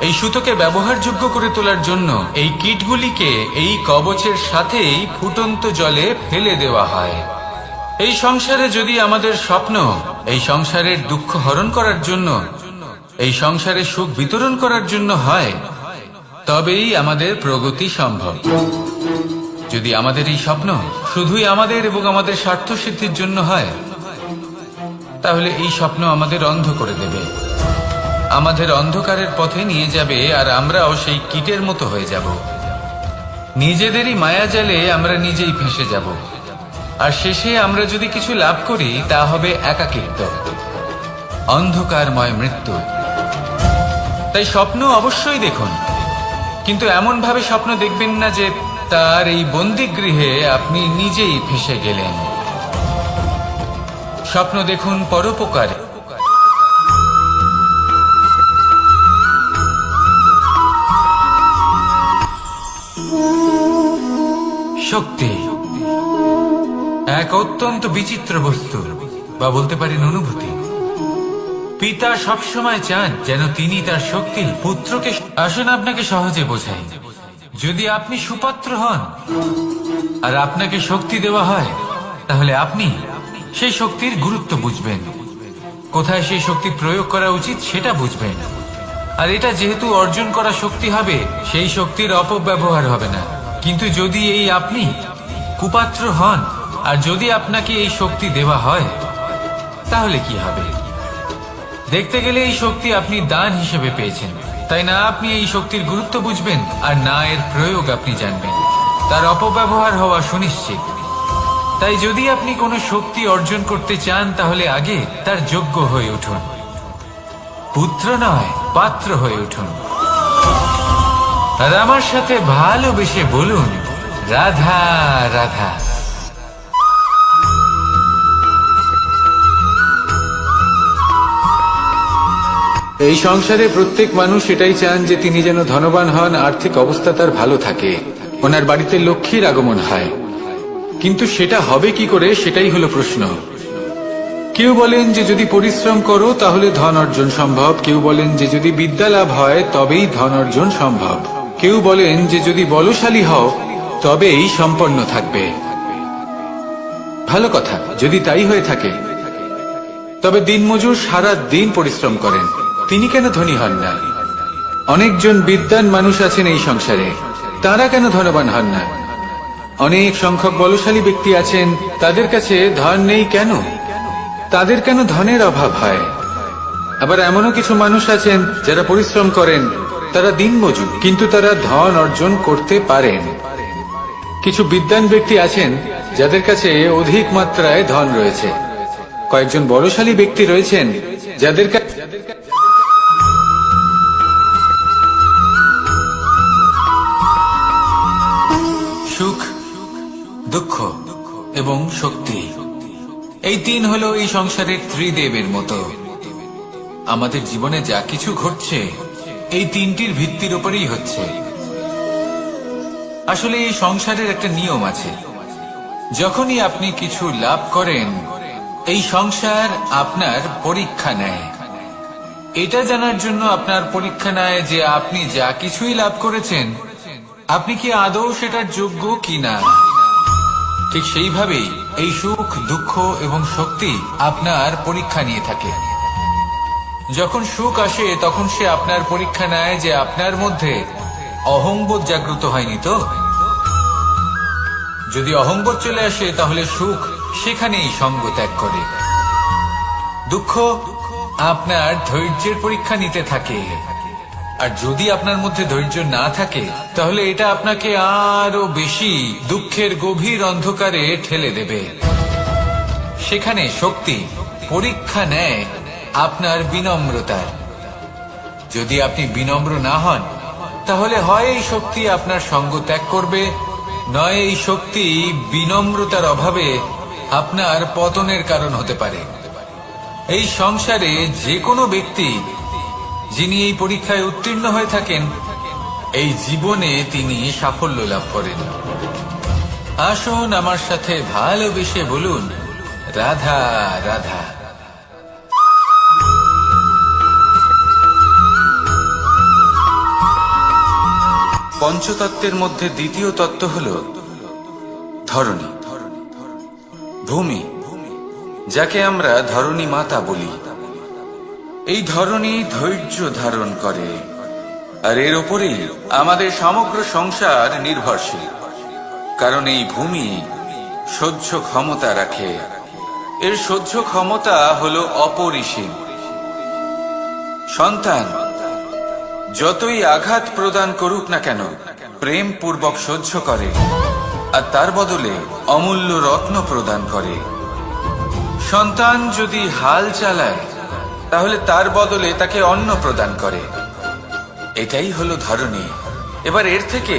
এই সুতোকে ব্যবহারযোগ্য করে তোলার জন্য এই কীটগুলিকে এই কবচের সাথেই ফুটন্ত জলে ফেলে দেওয়া হয়। এই সংসারে যদি আমাদের স্বপ্ন এই সংসারের দুঃখ হরণ করার জন্য, এই সংসারে সুখ বিতরণ করার জন্য হয়, তবেই আমাদের প্রগতি সম্ভব। যদি আমাদের এই স্বপ্ন শুধুই আমাদের এবং আমাদের স্বার্থ সিদ্ধির জন্য হয়, তাহলে এই স্বপ্ন আমাদের অন্ধ করে দেবে, আমাদের অন্ধকারের পথে নিয়ে যাবে, আর আমরাও সেই কীটের মতো হয়ে যাব। নিজেদেরই মায়াজালে আমরা নিজেই ফেঁসে যাব, আর শেষে আমরা যদি কিছু লাভ করি তা হবে একাকিত্ব, অন্ধকারময় মৃত্যু। তাই স্বপ্ন অবশ্যই দেখুন, কিন্তু এমন ভাবে স্বপ্ন দেখবেন না যে তার এই বন্দিগৃহে আপনি নিজেই ফেঁসে গেলেন। স্বপ্ন দেখুন পরোপকারে। শক্তি এক অত্যন্ত বিচিত্র বস্তু, বা বলতে পারেন অনুভূতি। পিতা সবসময় চান যেন তিনি তার শক্তি পুত্রকে। আসুন আপনাকে সহজে বোঝাই। যদি আপনি সুপাত্র হন আর আপনাকে শক্তি দেওয়া হয়, তাহলে আপনি সেই শক্তির গুরুত্ব বুঝবেন, কোথায় সেই শক্তি প্রয়োগ করা উচিত সেটা বুঝবেন। আর এটা যেহেতু অর্জন করা শক্তি হবে, সেই শক্তির অপব্যবহার হবে না। কিন্তু যদি এই আপনি কুপাত্র হন আর যদি আপনাকে এই শক্তি দেওয়া হয়, তাহলে কি হবে? দেখতে গেলে এই শক্তি আপনি দান হিসেবে পেয়েছেন, তাই না আপনি এই শক্তির গুরুত্ব বুঝবেন আর না এর প্রয়োগ আপনি জানবেন। তার অপব্যবহার হওয়া সুনিশ্চিত। তাই যদি আপনি কোনো শক্তি অর্জন করতে চান, তাহলে আগে তার যোগ্য হয়ে উঠুন, পুত্র নয় পাত্র হয়ে উঠুন। আর আমার সাথে ভালোবেসে বলুন, রাধা রাধা। এই সংসারে প্রত্যেক মানুষ এটাই চান যে তিনি যেন ধনবান হন, আর্থিক অবস্থা তার ভালো থাকে, ওনার বাড়িতে লক্ষ্মীর আগমন হয়। কিন্তু সেটা হবে কি করে, সেটাই হলো প্রশ্ন। কেউ বলেন যে যদি পরিশ্রম করো তাহলে ধন অর্জন সম্ভব, কেউ বলেন যে যদি বিদ্যা লাভ হয় তবেই ধন অর্জন সম্ভব, কেউ বলেন যে যদি বলশালী হও তবেই সম্পন্ন থাকবে। ভালো কথা, যদি তাই হয়ে থাকে, তবে দিনমজুর সারা দিন পরিশ্রম করেন, তিনি কেন ধনী হন না? অনেকজন বিদ্বান মানুষ আছেন এই সংসারে, তারা কেন ধনবান হন না? অনেক সংখ্যক বলশালী ব্যক্তি আছেন, তাদের কাছে ধন নেই কেন? তাদের কেন ধনের অভাব হয়? আবার এমনও কিছু মানুষ আছেন যারা পরিশ্রম করেন, তারা দিনমজুর, কিন্তু তারা ধন অর্জন করতে পারেন। কিছু বিদ্বান ব্যক্তি আছেন যাদের কাছে অধিক মাত্রায় ধন রয়েছে। কয়েকজন বলশালী ব্যক্তি রয়েছেন যাদের সুখ, দুঃখ এবং শক্তি, এই তিন হলো এই সংসারের ত্রিদেবের মতো। আমাদের জীবনে যা কিছু ঘটছে এই তিনটির ভিত্তির উপরেই হচ্ছে। আসলে এই সংসারের একটা নিয়ম আছে, যখনই আপনি কিছু লাভ করেন এই সংসার আপনার পরীক্ষা নেয়। এটা জানার জন্য আপনার পরীক্ষা নেয় যে আপনি যা কিছুই লাভ করেছেন আপনি কি আদৌ সেটার যোগ্য কিনা। ঠিক সেইভাবেই এই সুখ, দুঃখ এবং শক্তি আপনার পরীক্ষা নিয়ে থাকে। যখন সুখ আসে তখন সে আপনার পরীক্ষা নেয় যে আপনার মধ্যে অহংবোধ জাগ্রত হয়নি তো। যদি অহংবোধ চলে আসে তাহলে সুখ সেখানেই সঙ্গ ত্যাগ করে। দুঃখ আপনার ধৈর্যের পরীক্ষা নিতে থাকে, আর যদি আপনার মধ্যে ধৈর্য না থাকে তাহলে এটা আপনাকে আরো বেশি দুঃখের গভীর অন্ধকারে ঠেলে দেবে। সেখানে শক্তি পরীক্ষা নেয় আপনার বিনম্রতার। যদি আপনি বিনম্র না হন তাহলে হয় এই শক্তি আপনার সঙ্গ ত্যাগ করবে, নয় এই শক্তি বিনম্রতার অভাবে আপনার পতনের কারণ হতে পারে। এই সংসারে যে কোনো ব্যক্তি যিনি এই পরীক্ষায় উত্তীর্ণ হয়ে থাকেন এই জীবনে তিনি সাফল্য লাভ করেন। আসুন আমার সাথে ভালোবেসে বলুন, রাধা রাধা। পঞ্চতত্ত্বের মধ্যে দ্বিতীয় তত্ত্ব হল ধরণী, ভূমি, যাকে আমরা ধরণী মাতা বলি। এই ধরণী ধৈর্য ধারণ করে, আর এর ওপরেই আমাদের সমগ্র সংসার নির্ভরশীল। কারণ এই ভূমি সহ্য ক্ষমতা রাখে, এর সহ্য ক্ষমতা হলো অপরিসীম। সন্তান যতই আঘাত প্রদান করুক না কেন প্রেম পূর্বক সহ্য করে, আর তার বদলে অমূল্য রত্ন প্রদান করে। সন্তান যদি হাল চালায় তাহলে তার বদলে তাকে অন্ন প্রদান করে। এটাই হলো ধরণী। এবার এর থেকে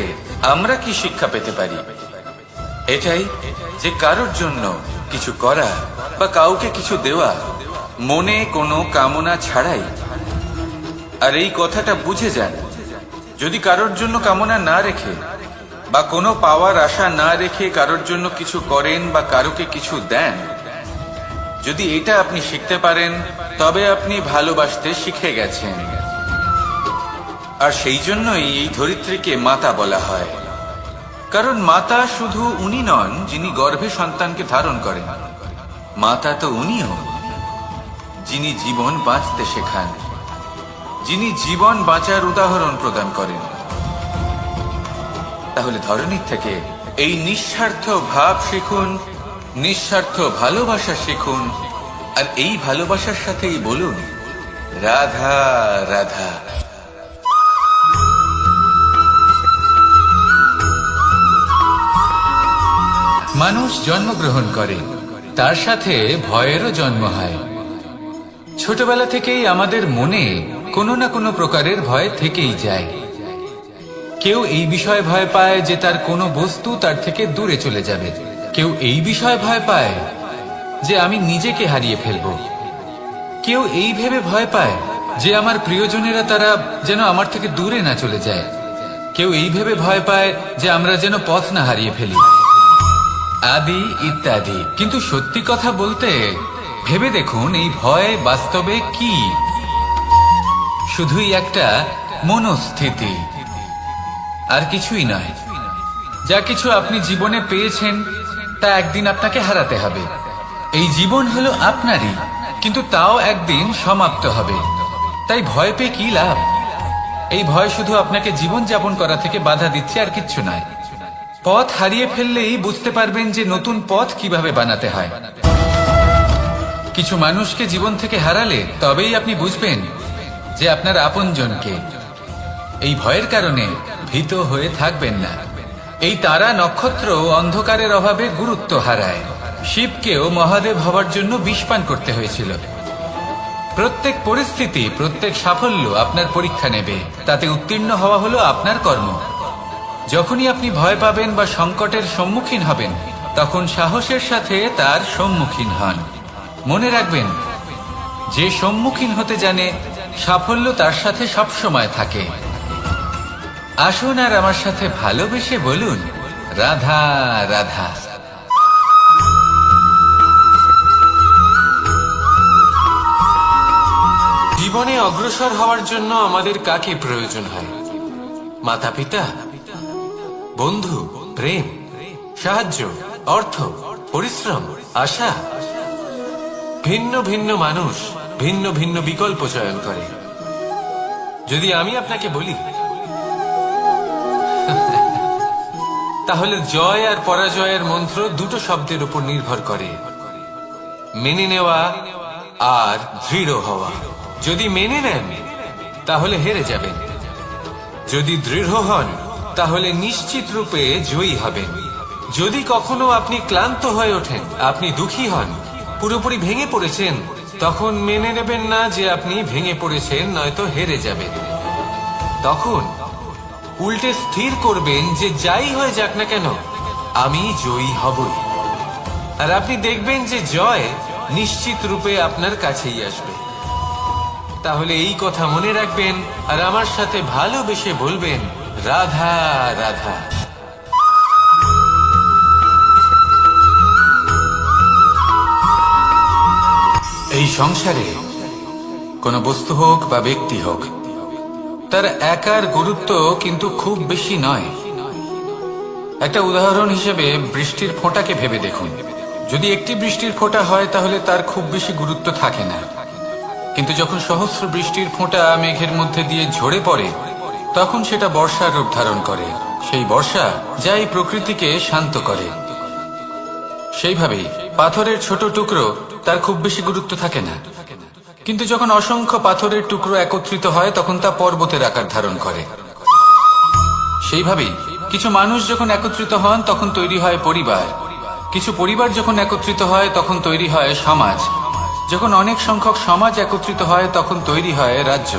আমরা কি শিক্ষা পেতে পারি? এটাই যে কারোর জন্য কিছু করা বা কাউকে কিছু দেওয়া মনে কোনো কামনা ছাড়াই। আর এই কথাটা বুঝে যান, যদি কারোর জন্য কামনা না রেখে বা কোনো পাওয়ার আশা না রেখে কারোর জন্য কিছু করেন বা কারোকে কিছু দেন, যদি এটা আপনি শিখতে পারেন তবে আপনি ভালোবাসতে শিখে গেছেন। আর সেই জন্যই এই ধরিত্রীকে মাতা বলা হয়। কারণ মাতা শুধু উনি নন যিনি গর্ভে সন্তানকে ধারণ করেন, মাতা তো উনিও যিনি জীবন বাঁচতে শেখান, যিনি জীবন বাঁচার উদাহরণ প্রদান করেন। তাহলে ধরণীর থেকে এই নিঃস্বার্থ ভাব শিখুন, নিঃস্বার্থ ভালোবাসা শিখুন, আর এই ভালোবাসার সাথেই বলুন, রাধা রাধা। মানুষ জন্মগ্রহণ করে, তার সাথে ভয়েরও জন্ম হয়। ছোটবেলা থেকেই আমাদের মনে কোনো না কোনো প্রকারের ভয় থেকেই যায়। কেউ এই বিষয়ে ভয় পায় যে তার কোনো বস্তু তার থেকে দূরে চলে যাবে, কেউ এই বিষয়ে ভয় পায় যে আমি নিজেকে হারিয়ে ফেলব, কেউ এই ভেবে ভয় পায় যে আমার প্রিয়জনেরা তারা যেন আমার থেকে দূরে না চলে যায়, কেউ এই ভেবে ভয় পায় যে আমরা যেন পথ না হারিয়ে ফেলি, আদি ইত্যাদি। কিন্তু সত্যি কথা বলতে ভেবে দেখুন এই ভয় বাস্তবে কি? শুধুই একটা মনোস্থিতি, আর কিছুই নয়। যা কিছু আপনি জীবনে পেয়েছেন তা একদিন আপনাকে হারাতে হবে। এই জীবন হলো আপনারই, কিন্তু তাও একদিন সমাপ্ত হবে। তাই ভয় পেয়ে কি লাভ? এই ভয় শুধু আপনাকে জীবন যাপন করা থেকে বাধা দিচ্ছে, আর কিচ্ছু নয়। পথ হারিয়ে ফেললেই বুঝতে পারবেন যে নতুন পথ কিভাবে বানাতে হয়। কিছু মানুষকে জীবন থেকে হারালে তবেই আপনি বুঝবেন যে আপনার আপনজনকে। এই ভয়ের কারণে ভীত হয়ে থাকবেন না। এই তারা নক্ষত্র অন্ধকারের অভাবে গুরুত্ব হারায়। শিবকেও মহাদেব হবার জন্য বিষ পান করতে হয়েছিল। প্রত্যেক পরিস্থিতি, প্রত্যেক সাফল্য আপনার পরীক্ষা নেবে। তাতে উত্তীর্ণ হওয়া হলো আপনার কর্ম। যখনই আপনি ভয় পাবেন বা সংকটের সম্মুখীন হবেন, তখন সাহসের সাথে তার সম্মুখীন হন। মনে রাখবেন, যে সম্মুখীন হতে জানে, সাফল্য তার সাথে সবসময় থাকে। আসুন আর আমার সাথে ভালোবেসে বলুন, রাধা রাধা। জীবনে অগ্রসর হওয়ার জন্য আমাদের কাকে প্রয়োজন হয়? মাতা পিতা, বন্ধু, প্রেম, সাহায্য, অর্থ, পরিশ্রম, আশা। ভিন্ন ভিন্ন মানুষ ভিন্ন ভিন্ন বিকল্প চয়ন করে। যদি আমি আপনাকে বলি, তাহলে জয় আর পরাজয়ের মন্ত্র দুটো শব্দের উপর নির্ভর করে, মেনে নেওয়া আর দৃঢ় হওয়া। যদি মেনে নেন, তাহলে হেরে যাবেন। যদি দৃঢ় হন, তাহলে নিশ্চিত রূপে জয়ী হবেন। যদি কখনো আপনি ক্লান্ত হয়ে ওঠেন, আপনি দুঃখী হন, পুরোপুরি ভেঙে পড়েছেন, তখন মেনে নেবেন না যে আপনি ভেঙে পড়েছেন, নয়তো হেরে যাবেন। তখন উল্টে স্থির করবেন যে যাই হয়ে যাক না কেন, আমি জয়ী হবই। আর আপনি দেখবেন যে জয় নিশ্চিত রূপে আপনার কাছেই আসবে। তাহলে এই কথা মনে রাখবেন আর আমার সাথে ভালোবেসে বলবেন, রাধা রাধা। এই সংসারে কোনো বস্তু হোক বা ব্যক্তি হোক, তার একার গুরুত্ব কিন্তু খুব বেশি নয়। একটা উদাহরণ হিসেবে বৃষ্টির ফোঁটাকে ভেবে দেখুন। যদি একটি বৃষ্টির ফোঁটা হয়, তাহলে তার খুব বেশি গুরুত্ব থাকে না। কিন্তু যখন সহস্র বৃষ্টির ফোঁটা মেঘের মধ্যে দিয়ে ঝরে পড়ে, তখন সেটা বর্ষার রূপ ধারণ করে। সেই বর্ষা যাই প্রকৃতিকে শান্ত করে। সেইভাবেই পাথরের ছোট টুকরো, তার খুব বেশি গুরুত্ব থাকে না। কিন্তু যখন অসংখ্য পাথরের টুকরো একত্রিত হয়, তখন তা পর্বতের আকার ধারণ করে। সেইভাবেই কিছু মানুষ যখন একত্রিত হন, তখন তৈরি হয় পরিবার। কিছু পরিবার যখন একত্রিত হয়, তখন তৈরি হয় সমাজ। যখন অনেক সংখ্যক সমাজ একত্রিত হয়, তখন তৈরি হয় রাজ্য।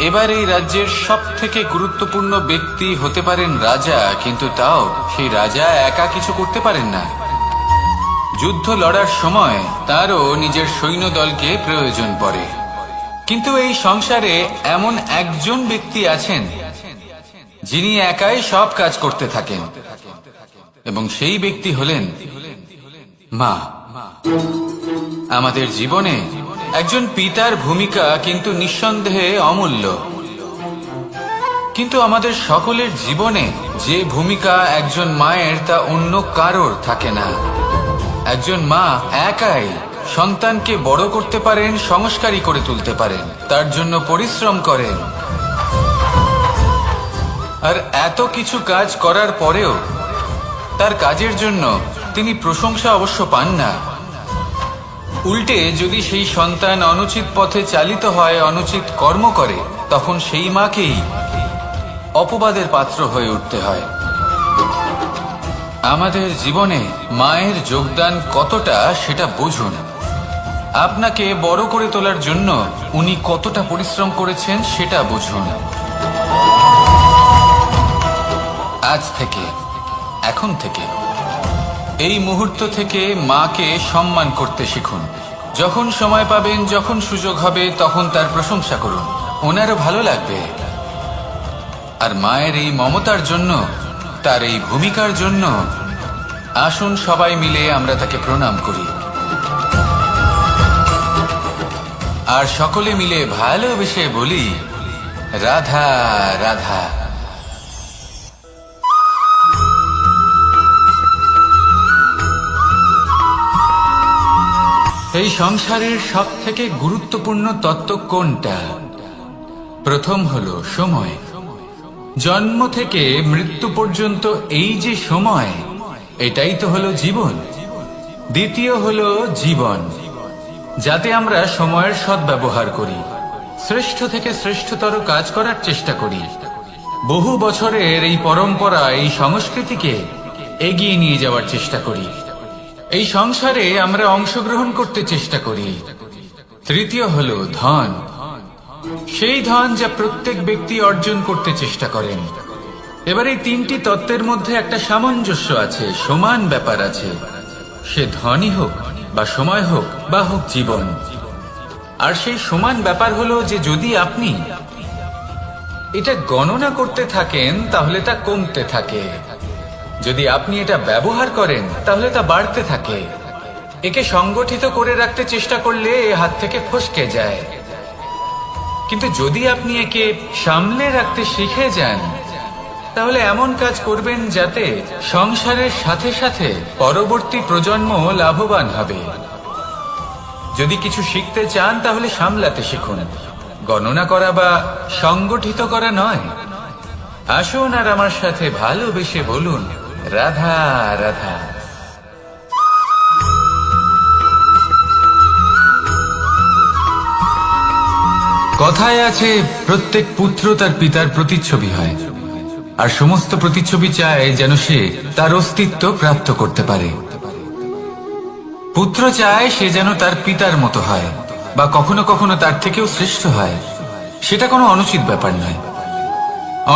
এবার এই রাজ্যের সব থেকে গুরুত্বপূর্ণ ব্যক্তি হতে পারেন রাজা, কিন্তু তাও সেই রাজা একা কিছু করতে পারেন না। যুদ্ধ লড়ার সময় তারও নিজের সৈন্যদলকে প্রয়োজন পড়ে। কিন্তু এই সংসারে এমন একজন ব্যক্তি আছেন, যিনি একাই সব কাজ করতে থাকেন, এবং সেই ব্যক্তি হলেন মা। আমাদের জীবনে একজন পিতার ভূমিকা কিন্তু নিঃসন্দেহে অমূল্য। কিন্তু আমাদের সকলের জীবনে যে ভূমিকা একজন মায়ের, তা অন্য কারোর থাকে না। একজন মা একাই সন্তানকে বড় করতে পারেন, সংস্কারী করে তুলতে পারেন, তার জন্য পরিশ্রম করেন। আর এত কিছু কাজ করার পরেও তার কাজের জন্য তিনি প্রশংসা অবশ্য পান না। উল্টে যদি সেই সন্তান অনুচিত পথে চালিত হয়, অনুচিত কর্ম করে, তখন সেই মাকেই অপবাদের পাত্র হয়ে উঠতে হয়। আমাদের জীবনে মায়ের যোগদান কতটা, সেটা বুঝুন। আপনাকে বড় করে তোলার জন্য উনি কতটা পরিশ্রম করেছেন, সেটা বুঝুন। আজ থেকে, এখন থেকে, এই মুহূর্ত থেকে মাকে সম্মান করতে শিখুন। যখন সময় পাবেন, যখন সুযোগ হবে, তখন তার প্রশংসা করুন। ওনারও ভালো লাগবে। আর মায়ের এই মমতার জন্য, তার এই ভূমিকার জন্য আসুন সবাই মিলে আমরা তাকে প্রণাম করি, আর সকলে মিলে ভালোবেসে বলি, রাধা রাধা। এই সংসারের সব থেকে গুরুত্বপূর্ণ তত্ত্ব কোনটা? প্রথম হলো সময়। জন্ম থেকে মৃত্যু পর্যন্ত এই যে সময়, এটাই তো হলো জীবন। দ্বিতীয় হলো জীবন, যাতে আমরা সময়ের সদ্ব্যবহার করি, শ্রেষ্ঠ থেকে শ্রেষ্ঠতর কাজ করার চেষ্টা করি। বহু বছরের এই পরম্পরা, এই সংস্কৃতিকে এগিয়ে নিয়ে যাওয়ার চেষ্টা করি। এই সংসারে আমরা অংশগ্রহণ করতে চেষ্টা করি। তৃতীয় হলো ধন। সেই ধন যা প্রত্যেক ব্যক্তি অর্জন করতে চেষ্টা করেন। এবার এই তিনটি তত্ত্বের মধ্যে একটা সামঞ্জস্য আছে, সমান ব্যাপার আছে। সে ধনই হোক বা সময় হোক বা হোক জীবন। আর সেই সমান ব্যাপার হলো যে যদি আপনি এটা গণনা করতে থাকেন তাহলে তা কমতে থাকে, যদি আপনি এটা ব্যবহার করেন তাহলে তা বাড়তে থাকে। একে সংগঠিত করে রাখতে চেষ্টা করলে এ হাত থেকে ফসকে যায়, কিন্তু যদি আপনি একে সামলে রাখতে শিখে যান তাহলে এমন কাজ করবেন যাতে সংসারের সাথে সাথে পরবর্তী প্রজন্ম লাভবান হবে। যদি কিছু শিখতে চান তাহলে সামলাতে শিখুন, গণনা করা বা সংগঠিত করা নয়। আসুন আর আমার সাথে ভালোবেসে বলুন, রাধা রাধা। কথায় আছে, প্রত্যেক পুত্র তার পিতার প্রতিচ্ছবি হয়, আর সমস্ত প্রতিচ্ছবি চায় যেন সে তার অস্তিত্ব প্রাপ্ত করতে পারে। পুত্র চায় সে যেন তার পিতার মতো হয় বা কখনো কখনো তার থেকেও শ্রেষ্ঠ হয়। সেটা কোনো অনুচিত ব্যাপার নয়।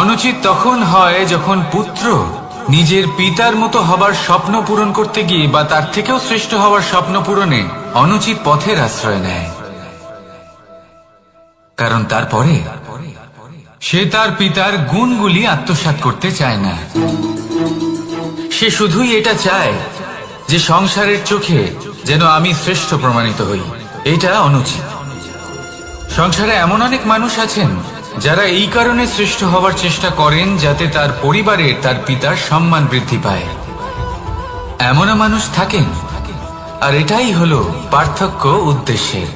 অনুচিত তখন হয় যখন পুত্র নিজের পিতার মতো হবার স্বপ্ন পূরণ করতে গিয়ে বা তার থেকেও শ্রেষ্ঠ হওয়ার স্বপ্ন পূরণে অনুচিত পথের আশ্রয় নেয়। কারণ তারপরে সে তার পিতার গুণগুলি আত্মসাৎ করতে চায় না। সে শুধুই এটা চায় যে সংসারের চোখে যেন আমি শ্রেষ্ঠ প্রমাণিত হই। এটা অনুচিত। সংসারে এমন অনেক মানুষ আছেন যারা এই কারণে শ্রেষ্ঠ হওয়ার চেষ্টা করেন যাতে তার পরিবারের তার পিতার সম্মান বৃদ্ধি পায়। এমনও মানুষ থাকেন, আর এটাই হলো পার্থক্য উদ্দেশ্যের।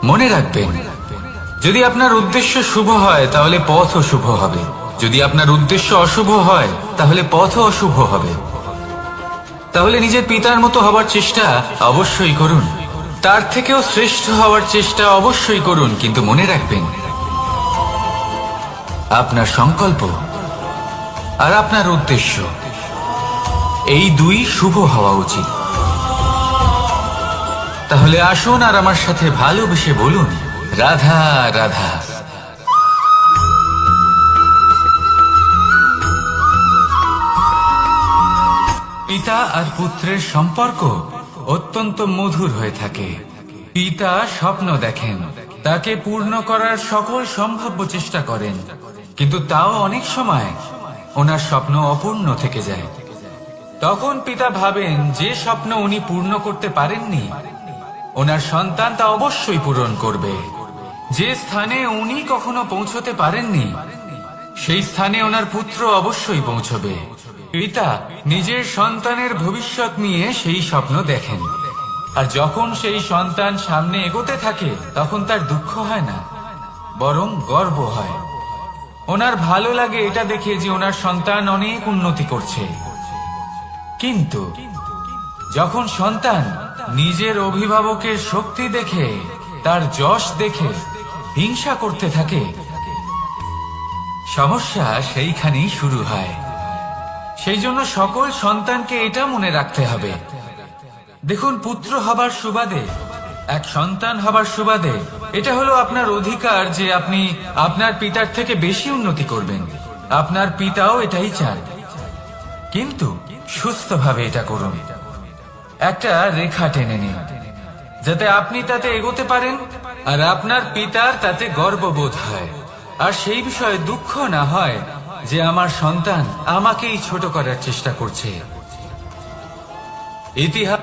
মনে রাখবেন, যদি আপনার উদ্দেশ্য শুভ হয় তাহলে পথও শুভ হবে, যদি আপনার উদ্দেশ্য অশুভ হয় তাহলে পথও অশুভ হবে। তাহলে নিজের পিতার মতো হবার চেষ্টা অবশ্যই করুন, তার থেকেও শ্রেষ্ঠ হওয়ার চেষ্টা অবশ্যই করুন, কিন্তু মনে রাখবেন আপনার সংকল্প আর আপনার উদ্দেশ্য এই দুই শুভ হওয়া উচিত। তাহলে আসুন আর আমার সাথে ভালোবেসে বলুন, রাধা রাধা। পিতা আর পুত্রের সম্পর্ক অত্যন্ত মধুর হয়ে থাকে। পিতা স্বপ্ন দেখেন, তাকে পূর্ণ করার সকল সম্ভাব্য চেষ্টা করেন, কিন্তু তাও অনেক সময় ওনার স্বপ্ন অপূর্ণ থেকে যায়। তখন পিতা ভাবেন যে স্বপ্ন উনি পূর্ণ করতে পারেননি ওনার সন্তান তা অবশ্যই পূরণ করবে। যে স্থানে উনি কখনো পৌঁছতে পারেননি সেই স্থানে ওনার পুত্র অবশ্যই পৌঁছবে। পিতা নিজের সন্তানের ভবিষ্যৎ নিয়ে সেই স্বপ্ন দেখেন, আর যখন সেই সন্তান সামনে এগোতে থাকে তখন তার দুঃখ হয় না, বরং গর্ব হয়। ওনার ভালো লাগে এটা দেখে যে ওনার সন্তান অনেক উন্নতি করছে। কিন্তু যখন সন্তান নিজের অভিভাবকের শক্তি দেখে, তার যশ দেখে হিংসা করতে থাকে, সমস্যা সেইখানেই শুরু হয়। সেই জন্য সকল সন্তানকে এটা মনে রাখতে হবে, দেখুন, পুত্র হবার সুবাদে, এক সন্তান হবার সুবাদে এটা হলো আপনার অধিকার যে আপনি আপনার পিতার থেকে বেশি উন্নতি করবেন। আপনার পিতাও এটাই চান, কিন্তু সুস্থভাবে এটা করুন। একটা রেখা টেনে নিন যাতে আপনি তাতে এগোতে পারেন আর আপনার পিতার তাতে গর্ববোধ হয়, আর সেই বিষয়ে দুঃখ না হয় যে আমার সন্তান আমাকেই ছোট করার চেষ্টা করছে। ইতিহাস